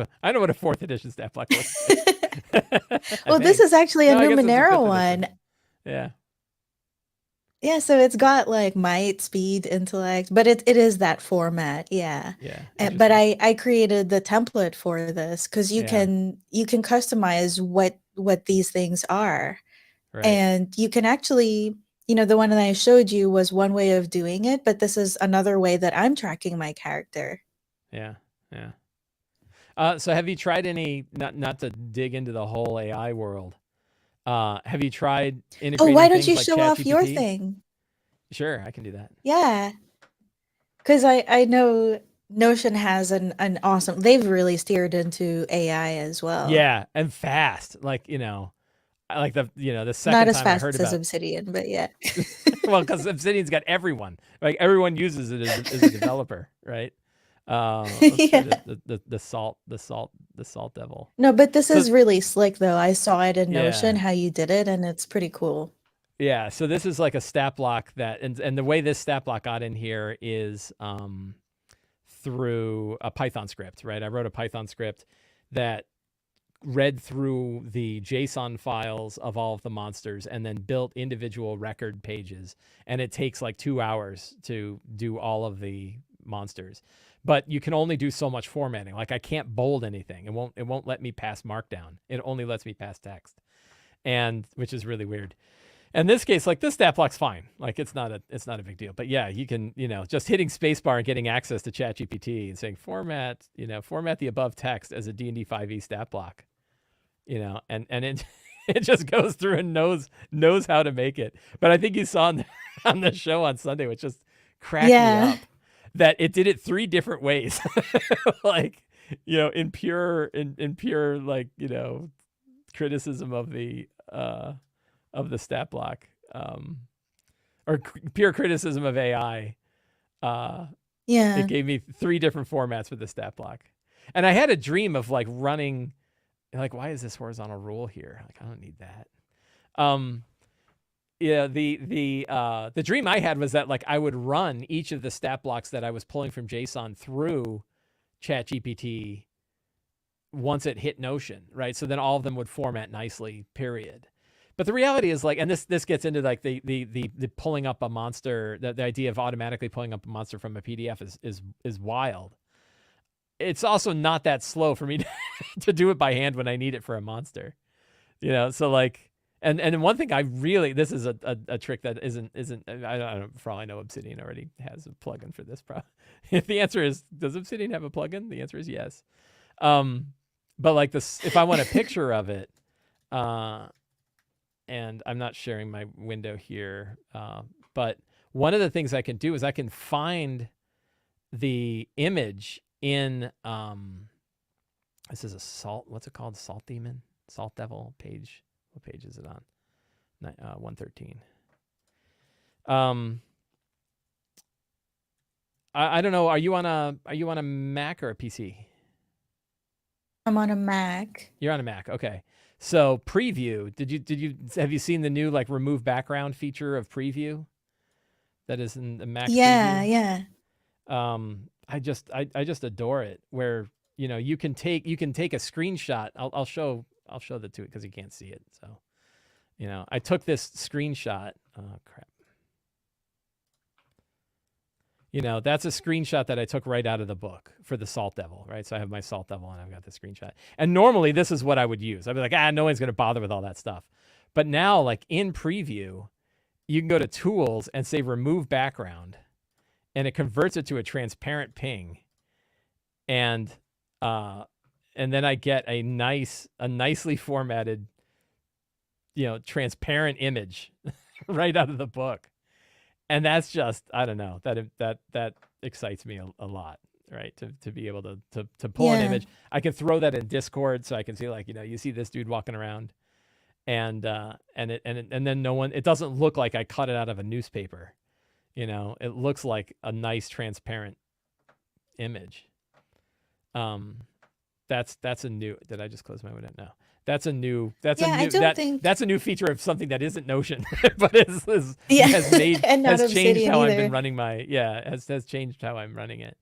a 4th edition stat block looks like. I Well, this think. is actually a No, I guess it's a Numenera 5th edition. one. Yeah. Yeah, so it's got like might, speed, intellect, but it is that format. Yeah. Yeah. But Interesting. I created the template for this because Yeah. you can customize what these things are. Right. And you can actually, the one that I showed you was one way of doing it, but this is another way that I'm tracking my character. Yeah. Yeah. So have you tried any, not to dig into the whole AI world, have you tried Oh, why integrating don't things you like show off your ChatGPT? thing? Sure, I can do that. Yeah, because I know Notion has an awesome. They've really steered into AI as well. Yeah, and fast. Like, I like the Not second as time I heard fast as about Obsidian, but yeah. well, because Obsidian's got everyone. Like everyone uses it as a developer, right? Let's try Yeah. the salt devil. No, but this So is really slick though. I saw it in Notion yeah, how you did it, and it's pretty cool. yeah. So this is like a stat block that, and the way this stat block got in here is through a Python script, right? I wrote a Python script that read through the JSON files of all of the monsters and then built individual record pages. And it takes like 2 hours to do all of the monsters. But you can only do so much formatting. Like I can't bold anything. It won't let me pass markdown. It only lets me pass text. And which is really weird. In this case, like this stat block's fine. Like it's not a big deal. But yeah, you can, just hitting spacebar and getting access to ChatGPT and saying format the above text as a D&D 5e stat block. And it it just goes through and knows how to make it. But I think you saw on the show on Sunday, which just cracked me Yeah. up, that it did it 3 different ways. Like, in pure like, criticism of the stat block, or pure criticism of AI. It Yeah. gave me 3 different formats for the stat block. And I had a dream of like running, like, why is this horizontal rule here? Like, I don't need that. Yeah, the dream I had was that like I would run each of the stat blocks that I was pulling from JSON through ChatGPT once it hit Notion, right? So then all of them would format nicely, period. But the reality is like, and this gets into like the pulling up a monster, the idea of automatically pulling up a monster from a PDF is wild. It's also not that slow for me to do it by hand when I need it for a monster, So like, and one thing I really, this is a trick that isn't I don't, for all I know, Obsidian already has a plugin for this. If the answer is, does Obsidian have a plugin? The answer is yes. But like this, if I want a picture of it, and I'm not sharing my window here, but one of the things I can do is I can find the image in this is a what's it called, salt demon, salt devil page. What page is it on? 113. I don't know, are you on a Mac or a PC? I'm on a Mac. You're on a Mac. Okay. So preview, have you seen the new like remove background feature of preview that is in the Mac Yeah, preview? yeah. I just adore it, where you can take a screenshot. I'll show the two because you can't see it. So I took this screenshot. Oh crap. That's a screenshot that I took right out of the book for the Salt Devil, right? So I have my Salt Devil and I've got the screenshot. And normally this is what I would use. I'd be like, no one's going to bother with all that stuff. But now, like in preview, you can go to tools and say remove background, and it converts it to a transparent ping. And then I get a nicely formatted, transparent image right out of the book. And that's just, I don't know, that excites me a lot, right? To be able to pull an image. I can throw that in Discord so I can see, like, you see this dude walking around, and then no one, it doesn't look like I cut it out of a newspaper. It looks like a nice transparent image. That's a new, did I just close my window? No. That's a new that's a new feature of something that isn't Notion, but has changed how I've been running has changed how I'm running it.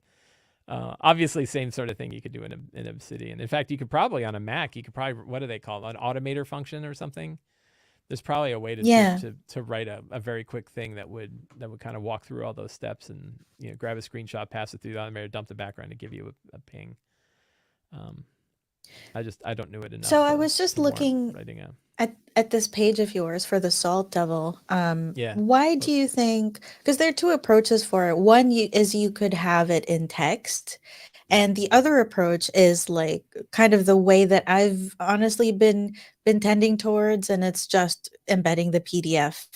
Obviously same sort of thing you could do in Obsidian. In fact, you could probably on a Mac, what do they call it? An automator function or something. There's probably a way to write a very quick thing that would kind of walk through all those steps and grab a screenshot, pass it through the automator, dump the background, and give you a ping. I don't know it enough. So I was just looking at this page of yours for the Salt Devil. Why do you think? Because there are two approaches for it. One is you could have it in text, and the other approach is like kind of the way that I've honestly been tending towards, and it's just embedding the PDF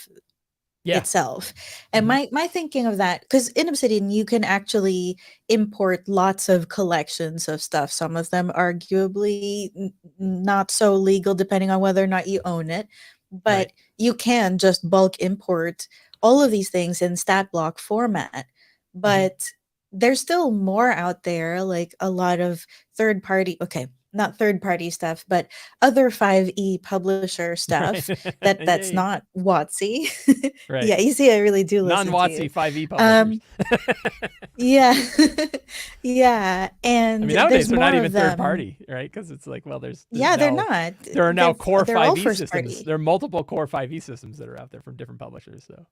itself. And my thinking of that, because in Obsidian you can actually import lots of collections of stuff, some of them arguably not so legal depending on whether or not you own it, but you can just bulk import all of these things in Statblock format. But there's still more out there, like a lot of not third-party stuff, but other 5e publisher stuff that's not WotC. Right. Yeah, you see, I really do listen to non-WotC 5e publishers. Yeah, and nowadays they're not even third-party, right? Because it's like, well, there's they're not. There are now core 5e systems. There are multiple core 5e systems that are out there from different publishers. So.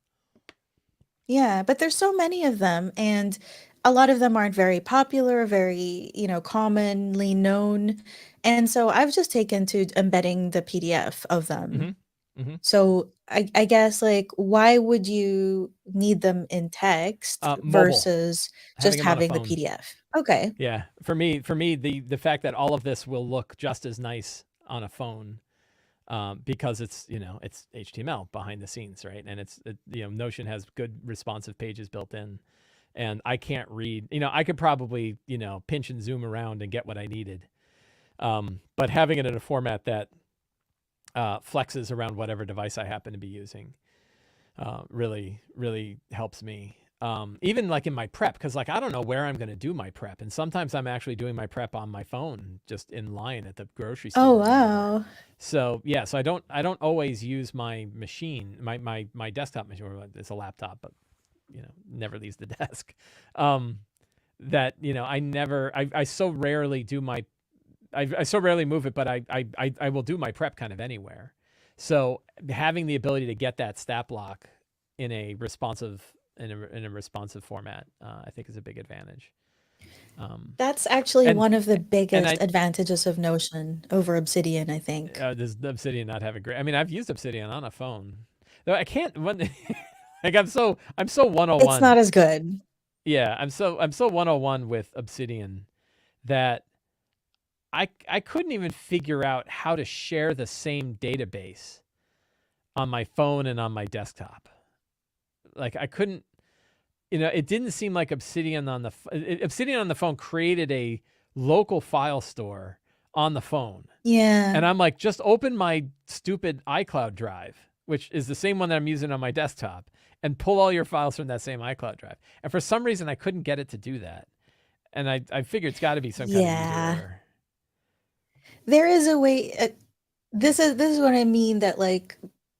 Yeah, but there's so many of them, and a lot of them aren't very popular, very, commonly known. And so I've just taken to embedding the PDF of them. So I guess, like, why would you need them in text versus just having the PDF? Okay. Yeah. For me, the fact that all of this will look just as nice on a phone, because it's HTML behind the scenes, right? And Notion has good responsive pages built in, and I can't read. I could probably pinch and zoom around and get what I needed, but having it in a format that flexes around whatever device I happen to be using really, really helps me. Even like in my prep, because like I don't know where I'm going to do my prep, and sometimes I'm actually doing my prep on my phone just in line at the grocery store. Oh wow! So so I don't always use my machine, my desktop machine. It's a laptop, but never leaves the desk. I so rarely do my, I so rarely move it, but I will do my prep kind of anywhere. So having the ability to get that stat block in a responsive format, I think is a big advantage. That's actually one of the biggest advantages of Notion over Obsidian, I think. Does Obsidian not have a great? I mean, I've used Obsidian on a phone, though I can't. Like I'm so 101. It's not as good. Yeah, I'm so 101 with Obsidian that I couldn't even figure out how to share the same database on my phone and on my desktop. Like I couldn't. It didn't seem like Obsidian on the phone created a local file store on the phone. Yeah. And I'm like, just open my stupid iCloud drive, which is the same one that I'm using on my desktop, and pull all your files from that same iCloud drive. And for some reason, I couldn't get it to do that. And I figured it's got to be some kind of user error. There is a way. This is what I mean, that like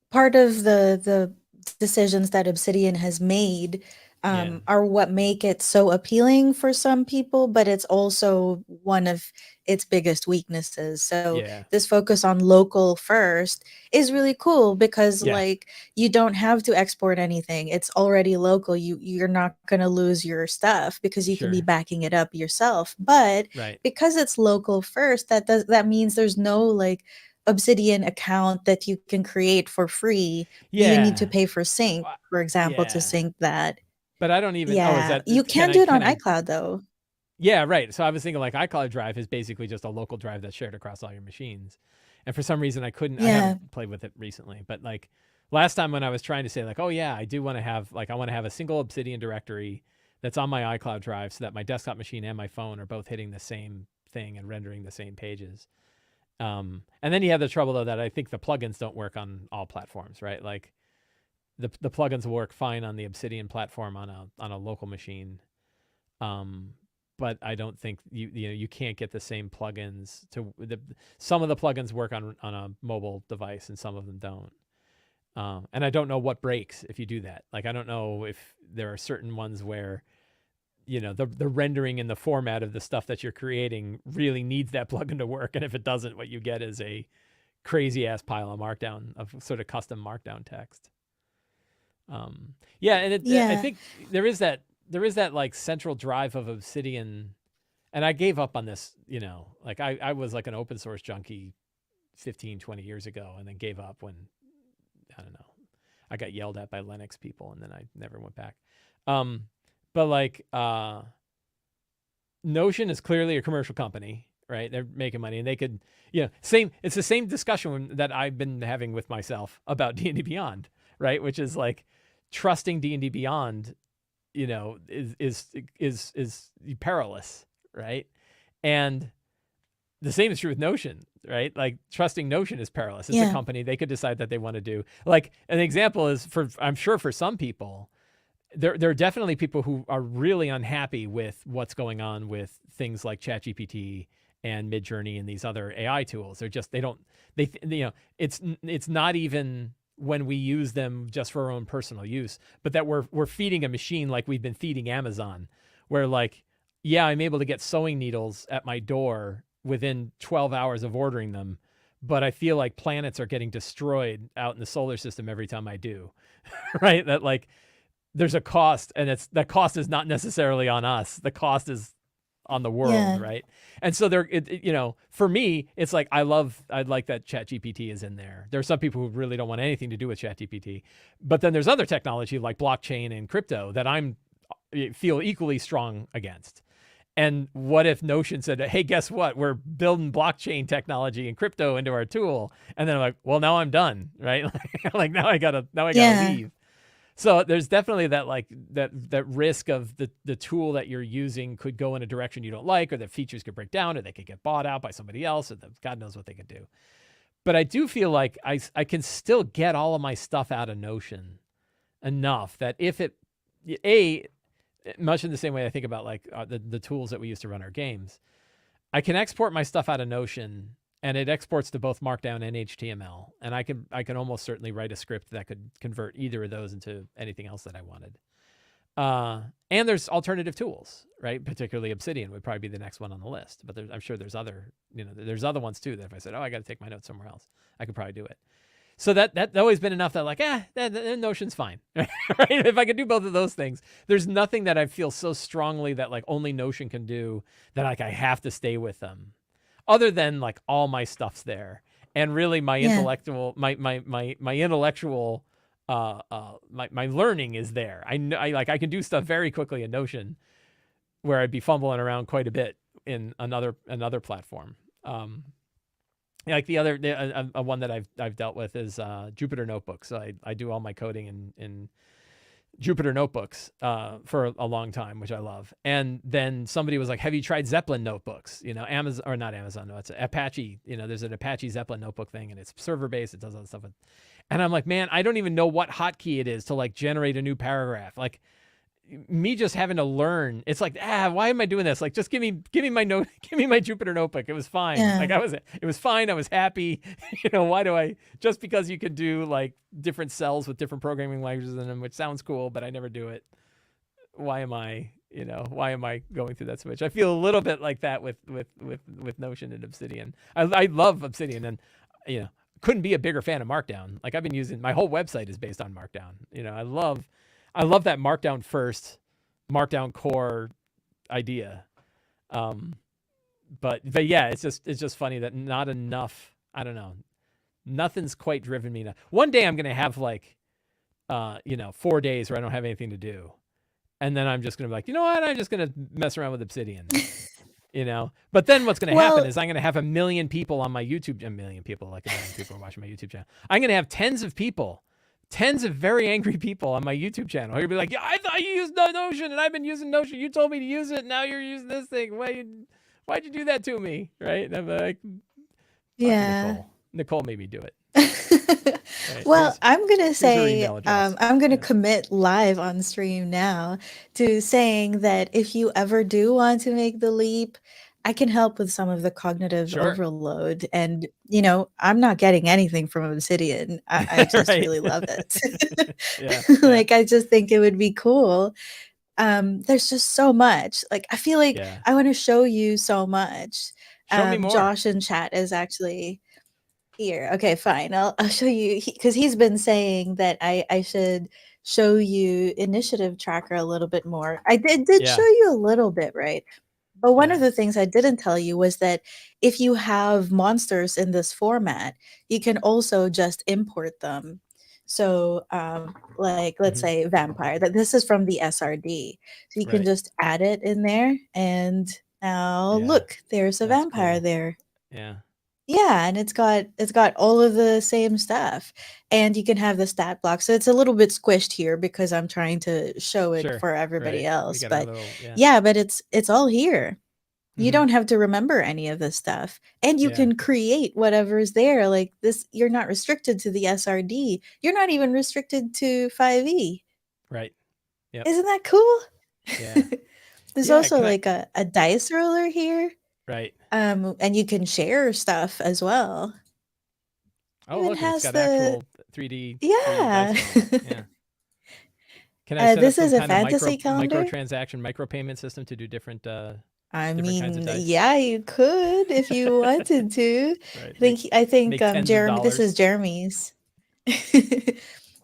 part of the decisions that Obsidian has made Yeah. are what make it so appealing for some people, but it's also one of its biggest weaknesses. So Yeah. this focus on local first is really cool because Yeah. like you don't have to export anything. It's already local. You're not going to lose your stuff because you can be Sure. backing it up yourself. But Right. because it's local first, that means there's no like Obsidian account that you can create for free. You need to Yeah. pay for sync, for example, to Yeah. sync that. But I don't even. Oh, is Yeah, that? you Can can I? do it Can on I? iCloud though. Yeah. Right. So I was thinking like iCloud Drive is basically just a local drive that's shared across all your machines. And for some reason I couldn't. I Yeah. haven't played with it recently, but like last time when I was trying to say like, oh yeah, I do want to have like I want to have a single Obsidian directory that's on my iCloud Drive so that my desktop machine and my phone are both hitting the same thing and rendering the same pages. And then you have the trouble though that I think the plugins don't work on all platforms, right? Like the plugins will work fine on the Obsidian platform on a local machine, but I don't think you can't get the same plugins to some of the plugins work on a mobile device and some of them don't. And I don't know what breaks if you do that. Like I don't know if there are certain ones where the rendering and the format of the stuff that you're creating really needs that plugin to work, and if it doesn't, what you get is a crazy ass pile of markdown of sort of custom markdown text. Yeah, and I Yeah. think there is that like central drive of Obsidian, and I gave up on this, like I was like an open source junkie 15, 20 years ago, and then gave up when, I don't know, I got yelled at by Linux people, and then I never went back. But like Notion is clearly a commercial company, right? They're making money, and they could, it's the same discussion that I've been having with myself about D&D Beyond, right? Which is like trusting D&D Beyond, is perilous, right? And the same is true with Notion, right? Like trusting Notion is perilous. It's a Yeah. company. They could decide that they want to do. Like an example is I'm sure for some people, there are definitely people who are really unhappy with what's going on with things like ChatGPT and Midjourney and these other AI tools. It's not even when we use them just for our own personal use, but that we're feeding a machine like we've been feeding Amazon, where like, yeah, I'm able to get sewing needles at my door within 12 hours of ordering them, but I feel like planets are getting destroyed out in the solar system every time I do, right? That like, there's a cost, and that cost is not necessarily on us. The cost is on the world, Yeah. right? And so for me, it's like I'd like that ChatGPT is in there. There are some people who really don't want anything to do with ChatGPT, but then there's other technology like blockchain and crypto that I feel equally strong against. And what if Notion said, hey, guess what? We're building blockchain technology and crypto into our tool. And then I'm like, well, now I'm done, right? Like now I gotta Yeah. leave. So there's definitely that like that risk of the tool that you're using could go in a direction you don't like, or that features could break down, or they could get bought out by somebody else, or God knows what they could do. But I do feel like I can still get all of my stuff out of Notion enough that if it, much in the same way I think about like the tools that we use to run our games, I can export my stuff out of Notion, and it exports to both Markdown and HTML. And I can almost certainly write a script that could convert either of those into anything else that I wanted. And there's alternative tools, right? Particularly Obsidian would probably be the next one on the list. But I'm sure there's other ones too that if I said, oh, I got to take my notes somewhere else, I could probably do it. So that's always been enough that like, Notion's fine, right? If I could do both of those things, there's nothing that I feel so strongly that like only Notion can do that like I have to stay with them, other than like all my stuff's there, and really my intellectual, my intellectual, my learning is there. I know I can do stuff very quickly in Notion, where I'd be fumbling around quite a bit in another platform. Like the other one that I've dealt with is Jupyter Notebooks. So I do all my coding in Jupyter Notebooks for a long time, which I love. And then somebody was like, have you tried Zeppelin Notebooks? Amazon, or not Amazon, no, it's Apache. There's an Apache Zeppelin notebook thing, and it's server based. It does all that stuff. And I'm like, man, I don't even know what hotkey it is to like generate a new paragraph. Like me just having to learn, it's like, why am I doing this? Like, just give me my note, give me my Jupyter notebook. It was fine. Yeah. Like it was fine. I was happy. Why do I, just because you could do like different cells with different programming languages in them, which sounds cool, but I never do it. why am I going through that switch? I feel a little bit like that with Notion and Obsidian. I love Obsidian, and couldn't be a bigger fan of Markdown. Like I've been using, my whole website is based on Markdown. I love that Markdown first, Markdown core idea. But yeah, it's just funny that not enough. I don't know. Nothing's quite driven me. One day I'm gonna have 4 days where I don't have anything to do, and then I'm just gonna be like, you know what? I'm just gonna mess around with Obsidian. But then what's gonna happen is I'm gonna have 1 million people on my YouTube. 1 million people, like 1 million people are watching my YouTube channel. I'm gonna have tens of very angry people on my YouTube channel. You'll be like, yeah, I thought you used Notion, and I've been using Notion. You told me to use it. Now you're using this thing. Why'd you do that to me? Right? And I'm like, Yeah. Nicole made me do it. Right. Well, I'm going to say, address. I'm going to commit live on stream now to saying that if you ever do want to make the leap, I can help with some of the cognitive overload. And, I'm not getting anything from Obsidian. I just really love it. Yeah. Like, I just think it would be cool. There's just so much. Like, I feel like I want to show you so much. Show me more. Josh in chat is actually here. Okay, fine. I'll show you, because he's been saying that I should show you initiative tracker a little bit more. I did show you a little bit, right? But one of the things I didn't tell you was that if you have monsters in this format, you can also just import them. So let's say vampire, that this is from the SRD. So you can just add it in there, and now look, there's a vampire there. Yeah. Yeah, and it's got all of the same stuff, and you can have the stat block. So it's a little bit squished here because I'm trying to show it for everybody else. But but it's all here. You don't have to remember any of this stuff, and you can create whatever's there. Like this, you're not restricted to the SRD. You're not even restricted to 5e. Right. Yep. Isn't that cool? Yeah. There's also like a dice roller here. Right. And you can share stuff as well. Oh, look, it's got actual 3D. 3D yeah. Can I set this up is some a kind fantasy of calendar? microtransaction, micropayment system to do different I different kinds of mean, dice? yeah, you could if you wanted to. Right. I think Jeremy, this is Jeremy's.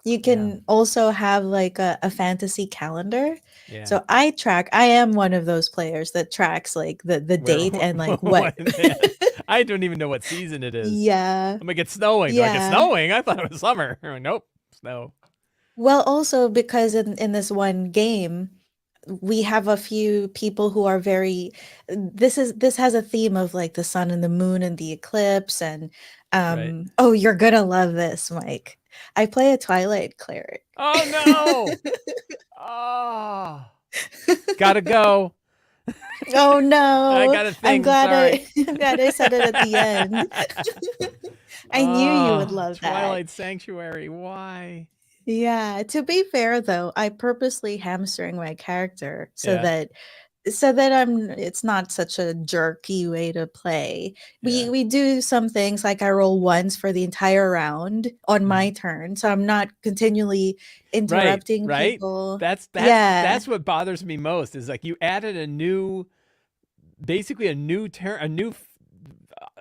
You can also have like a fantasy calendar. Yeah. So I am one of those players that tracks like the date and like what. I don't even know what season it is. Yeah. I'm like, it's snowing. Yeah. Like, it's snowing? I thought it was summer. I'm like, nope, snow. Well, also because in this one game, we have a few people who are very, this has a theme of like the sun and the moon and the eclipse, and oh, you're gonna love this, Mike. I play a Twilight Cleric. Oh no. Oh, gotta go. Oh no. I got a thing. I'm glad Sorry. I said it at the end. I knew you would love Twilight Sanctuary. Why? Yeah, to be fair though, I purposely hamstring my character so that it's not such a jerky way to play. We do some things like I roll once for the entire round on my turn, so I'm not continually interrupting people. That's what bothers me most, is like you added basically a new turn, a new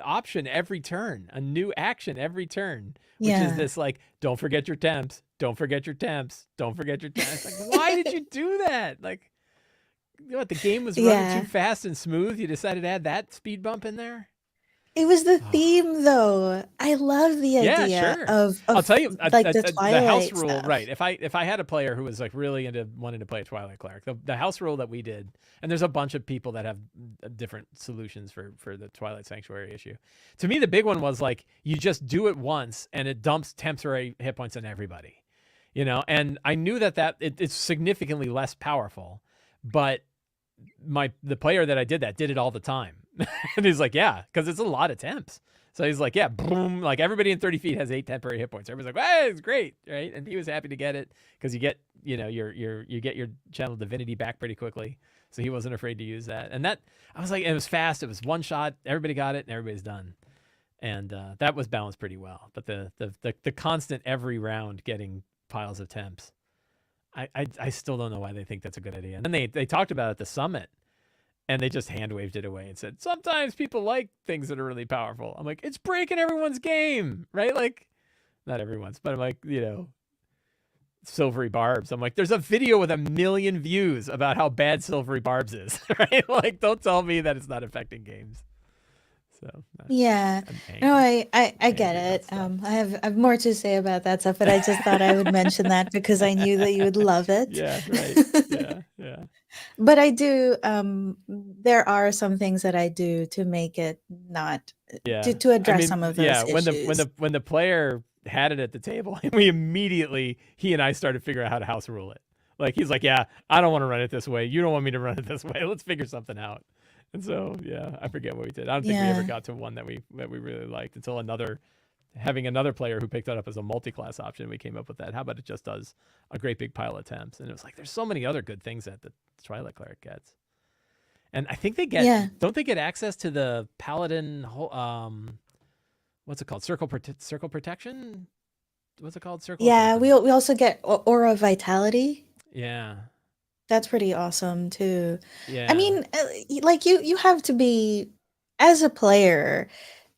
option every turn, a new action every turn, which is this like, don't forget your temps, don't forget your temps, don't forget your temps. Like, why did you do that? Like, you know what, the game was running too fast and smooth. You decided to add that speed bump in there. It was the theme, though. I love the idea of I'll tell you, like the Twilight the house rule, stuff. right? If I had a player who was like really into wanting to play a Twilight Cleric, the house rule that we did, and there's a bunch of people that have different solutions for the Twilight Sanctuary issue. To me, the big one was like, you just do it once and it dumps temporary hit points on everybody, you know. And I knew that it's significantly less powerful, but the player that I did that did it all the time. And he's like, yeah, because it's a lot of temps. So he's like, yeah, boom, like everybody in 30 feet has 8 temporary hit points. Everybody's like, hey, it's great, right? And he was happy to get it because you get, you get your channel divinity back pretty quickly. So he wasn't afraid to use that. And that, I was like, it was fast. It was one shot. Everybody got it and everybody's done. And that was balanced pretty well. But the constant every round getting piles of temps, I still don't know why they think that's a good idea. And then they talked about it at the summit, and they just hand waved it away and said, sometimes people like things that are really powerful. I'm like, it's breaking everyone's game, right? Like, not everyone's, but I'm like, Silvery Barbs. I'm like, there's a video with 1 million views about how bad Silvery Barbs is, right? Like, don't tell me that it's not affecting games. So Yeah. I'm No, angry. I get Angry about it. stuff. I have more to say about that stuff, but I just thought I would mention that because I knew that you would love it. Yeah, right. Yeah. But I do, there are some things that I do to make it not Yeah. to I address some mean, of yeah, those issues. when the player had it at the table, he and I started figuring out how to house rule it. Like, he's like, yeah, I don't want to run it this way. You don't want me to run it this way. Let's figure something out. And so, yeah, I forget what we did. I don't think we ever Yeah. got to one that we really liked until having another player who picked that up as a multi-class option. We came up with that. How about it just does a great big pile of temps? And it was like, there's so many other good things that the Twilight Cleric gets. And I think Yeah. don't they get access to the Paladin, what's it called? Circle protection? What's it called? Circle Yeah, something. we also get Aura Vitality. Yeah. That's pretty awesome too. I Yeah. mean, like you have to be as a player,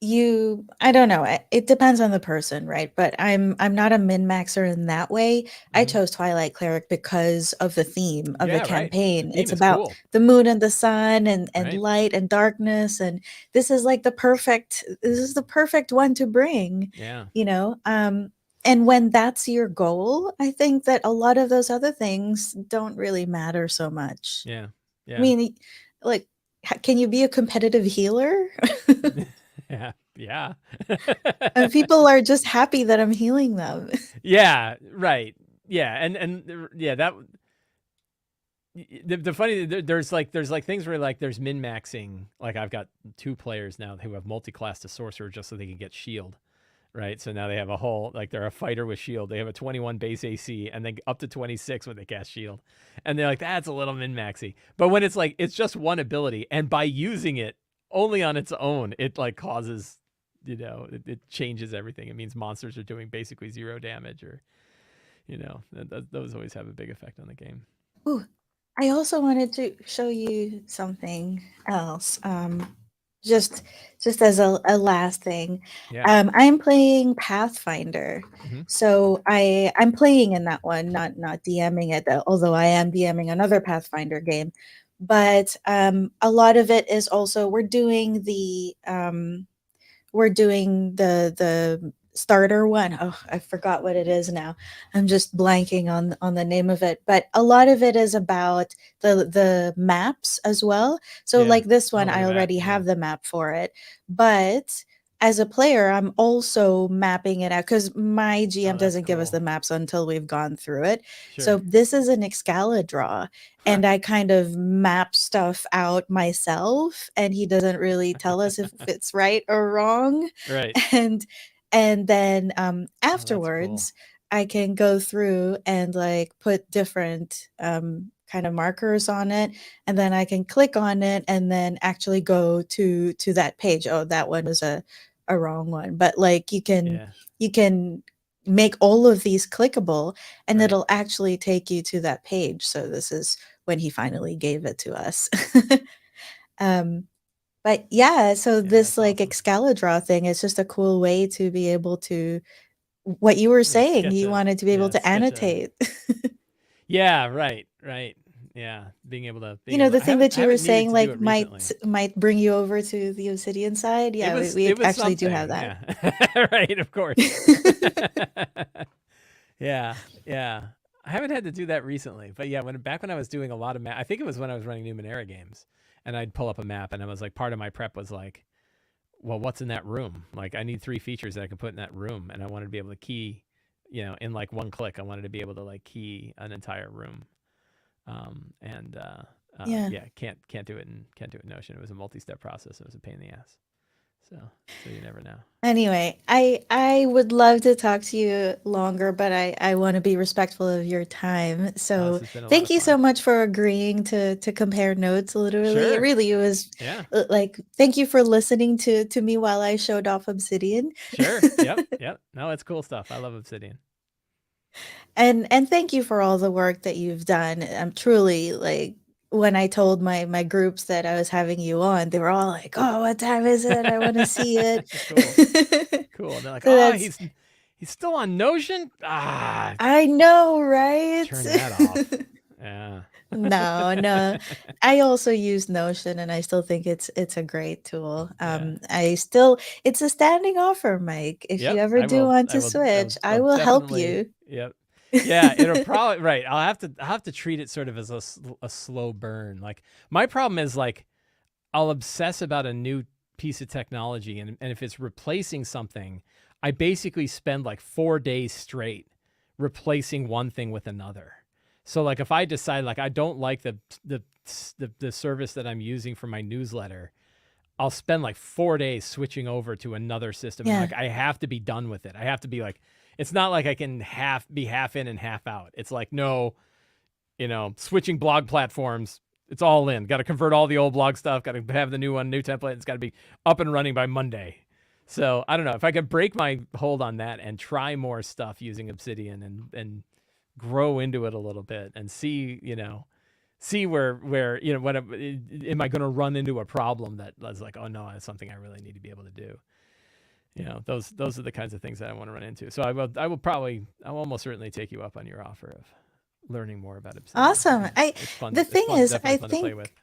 I don't know, it depends on the person, right? But I'm not a min-maxer in that way. I Mhm. chose Twilight Cleric because of the theme of the Yeah, right. The campaign. theme It's is about cool. the moon and the sun and Right. light and darkness, and this is the perfect one to bring, Yeah. you know? And when that's your goal, I think that a lot of those other things don't really matter so much. Yeah. I Yeah. mean, like, can you be a competitive healer? Yeah. Yeah. And people are just happy that I'm healing them. Yeah, right. Yeah. And yeah, that the funny there's like things where like there's min maxing. Like, I've got 2 players now who have multi-class to sorcerer just so they can get shield. Right. So now they have a whole, like, they're a fighter with shield. They have a 21 base AC and then up to 26 when they cast shield. And they're like, that's a little min maxy. But when it's like, it's just one ability, and by using it only on its own, it like causes, it changes everything. It means monsters are doing basically 0 damage, or, those always have a big effect on the game. Ooh, I also wanted to show you something else. Just as a last thing, Yeah. I'm playing Pathfinder, Mm-hmm. so I'm playing in that one, not DMing it, although I am DMing another Pathfinder game. But a lot of it is also we're doing the starter one. Oh, I forgot what it is now. I'm just blanking on the name of it. But a lot of it is about the maps as well. So Yeah. like this Oh, one, look I at that. already Yeah. have the map for it. But as a player, I'm also mapping it out because my Oh, GM that's doesn't give us cool. the maps until we've gone through it. So Sure. this is an Excalidraw, Huh. and I kind of map stuff out myself, and he doesn't really tell us if it's right or wrong. Right. And then Oh, that's cool. afterwards I can go through and like put different kind of markers on it, and then I can click on it and then actually go to that page. Oh, that one was a wrong one. But like Yeah. you can make all of these clickable, and Right. it'll actually take you to that page. So this is when he finally gave it to us. um but yeah, so Yeah, this that's like awesome. Excalidraw thing is just a cool way to be able to, what you were Yeah, saying, you wanted to be able to sketch a. annotate. Yeah, right. Yeah, You being know, able. the thing that I you were haven't needed saying to do like it recently. might bring you over to the Obsidian side. Yeah, we It was actually do have something. that. Yeah, right. Of course. Yeah, yeah. I haven't had to do that recently, but yeah, when I was doing a lot of map, I think it was when I was running Numenera games, and I'd pull up a map, and I was like, part of my prep was like, well, what's in that room? Like, I need 3 features that I can put in that room, and I wanted to be able to key, in like one click. I wanted to be able to like key an entire room. And Yeah. yeah, can't do it in Notion. It was a multi-step process. It was a pain in the ass. So you never know. Anyway, I would love to talk to you longer, but I want to be respectful of your time. Oh, this So has been a lot thank of you so fun. much for agreeing to compare notes. Literally, Sure. it was Yeah. like, thank you for listening to me while I showed off Obsidian. Sure. Yep. No, it's cool stuff. I love Obsidian. And thank you for all the work that you've done. I'm truly like when I told my groups that I was having you on, they were all like, "Oh, what time is it? I want to see it." Cool. Cool. And they're like, So oh, that's he's still on Notion? Ah, I know, right? turn that off. Yeah. No, no. I also use Notion and I still think it's a great tool. Yeah. I still it's a standing offer, Mike. If you Yep. ever do want I to will switch, I I'll will help definitely. you. Yep. Yeah, it'll probably right. I'll have to treat it sort of as a slow burn. Like my problem is like I'll obsess about a new piece of technology, and if it's replacing something, I basically spend like 4 days straight replacing one thing with another. So like if I decide like I don't like the service that I'm using for my newsletter, I'll spend like 4 days switching over to another system, and Yeah. like I have to be done with it. I have to be like, it's not like I can be half in and half out. It's like, no, switching blog platforms, it's all in. Got to convert all the old blog stuff. Got to have the new one, new template. It's got to be up and running by Monday. So I don't know if I could break my hold on that and try more stuff using Obsidian and grow into it a little bit and see, see where what am I going to run into a problem that was like, oh no, that's something I really need to be able to do. Those are the kinds of things that I want to run into. So I'll almost certainly take you up on your offer of learning more about Obsidian. Awesome. It's fun. The It's thing fun. is, Definitely I fun to play with. think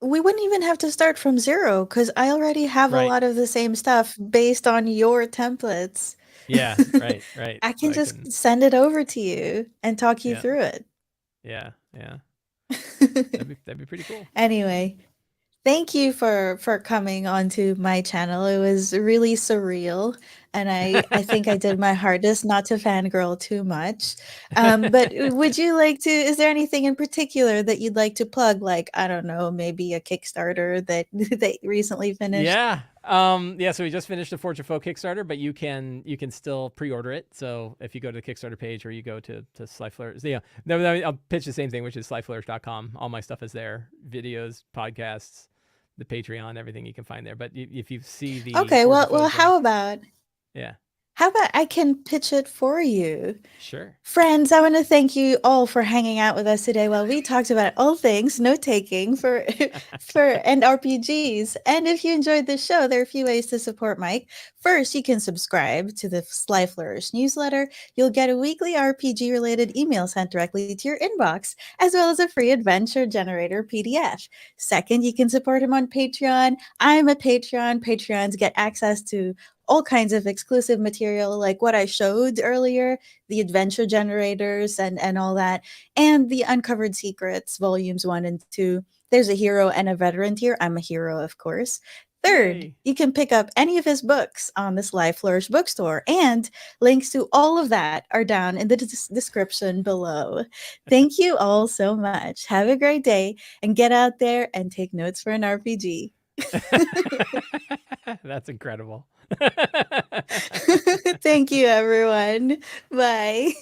we wouldn't even have to start from zero because I already have a Right. lot of the same stuff based on your templates. Yeah. Right. Right. I So can I just can. send it over to you and talk you Yeah. through it. Yeah. Yeah. That'd be pretty cool. Anyway, thank you for coming onto my channel. It was really surreal, and I think I did my hardest not to fangirl too much. But would you like to? Is there anything in particular that you'd like to plug? Like I don't know, maybe a Kickstarter that that recently finished. Yeah. Yeah, so we just finished the Forge of Foe Kickstarter, but you can still pre-order it. So if you go to the Kickstarter page or you go to Sly Flourish, I'll pitch the same thing, which is slyflourish.com. All my stuff is there. Videos, podcasts, the Patreon, everything you can find there. But if you see the Okay, Forge of well, Foe thing, yeah, how about I can pitch it for you? sure. Friends, I want to thank you all for hanging out with us today while we talked about all things note taking for for and RPGs. And if you enjoyed this show, there are a few ways to support Mike. First, you can subscribe to the Sly Flourish newsletter. You'll get a weekly RPG related email sent directly to your inbox, as well as a free adventure generator PDF. Second, you can support him on Patreon. I'm a Patreon. Patreons get access to all kinds of exclusive material like what I showed earlier, the adventure generators and all that, and the Uncovered Secrets volumes 1 and 2. There's a hero and a veteran tier. I'm a hero, of course. Third, Yay. you can pick up any of his books on the Sly Flourish bookstore, and links to all of that are down in the description below. Thank you all so much. Have a great day and get out there and take notes for an RPG. That's incredible. Thank you, everyone. Bye.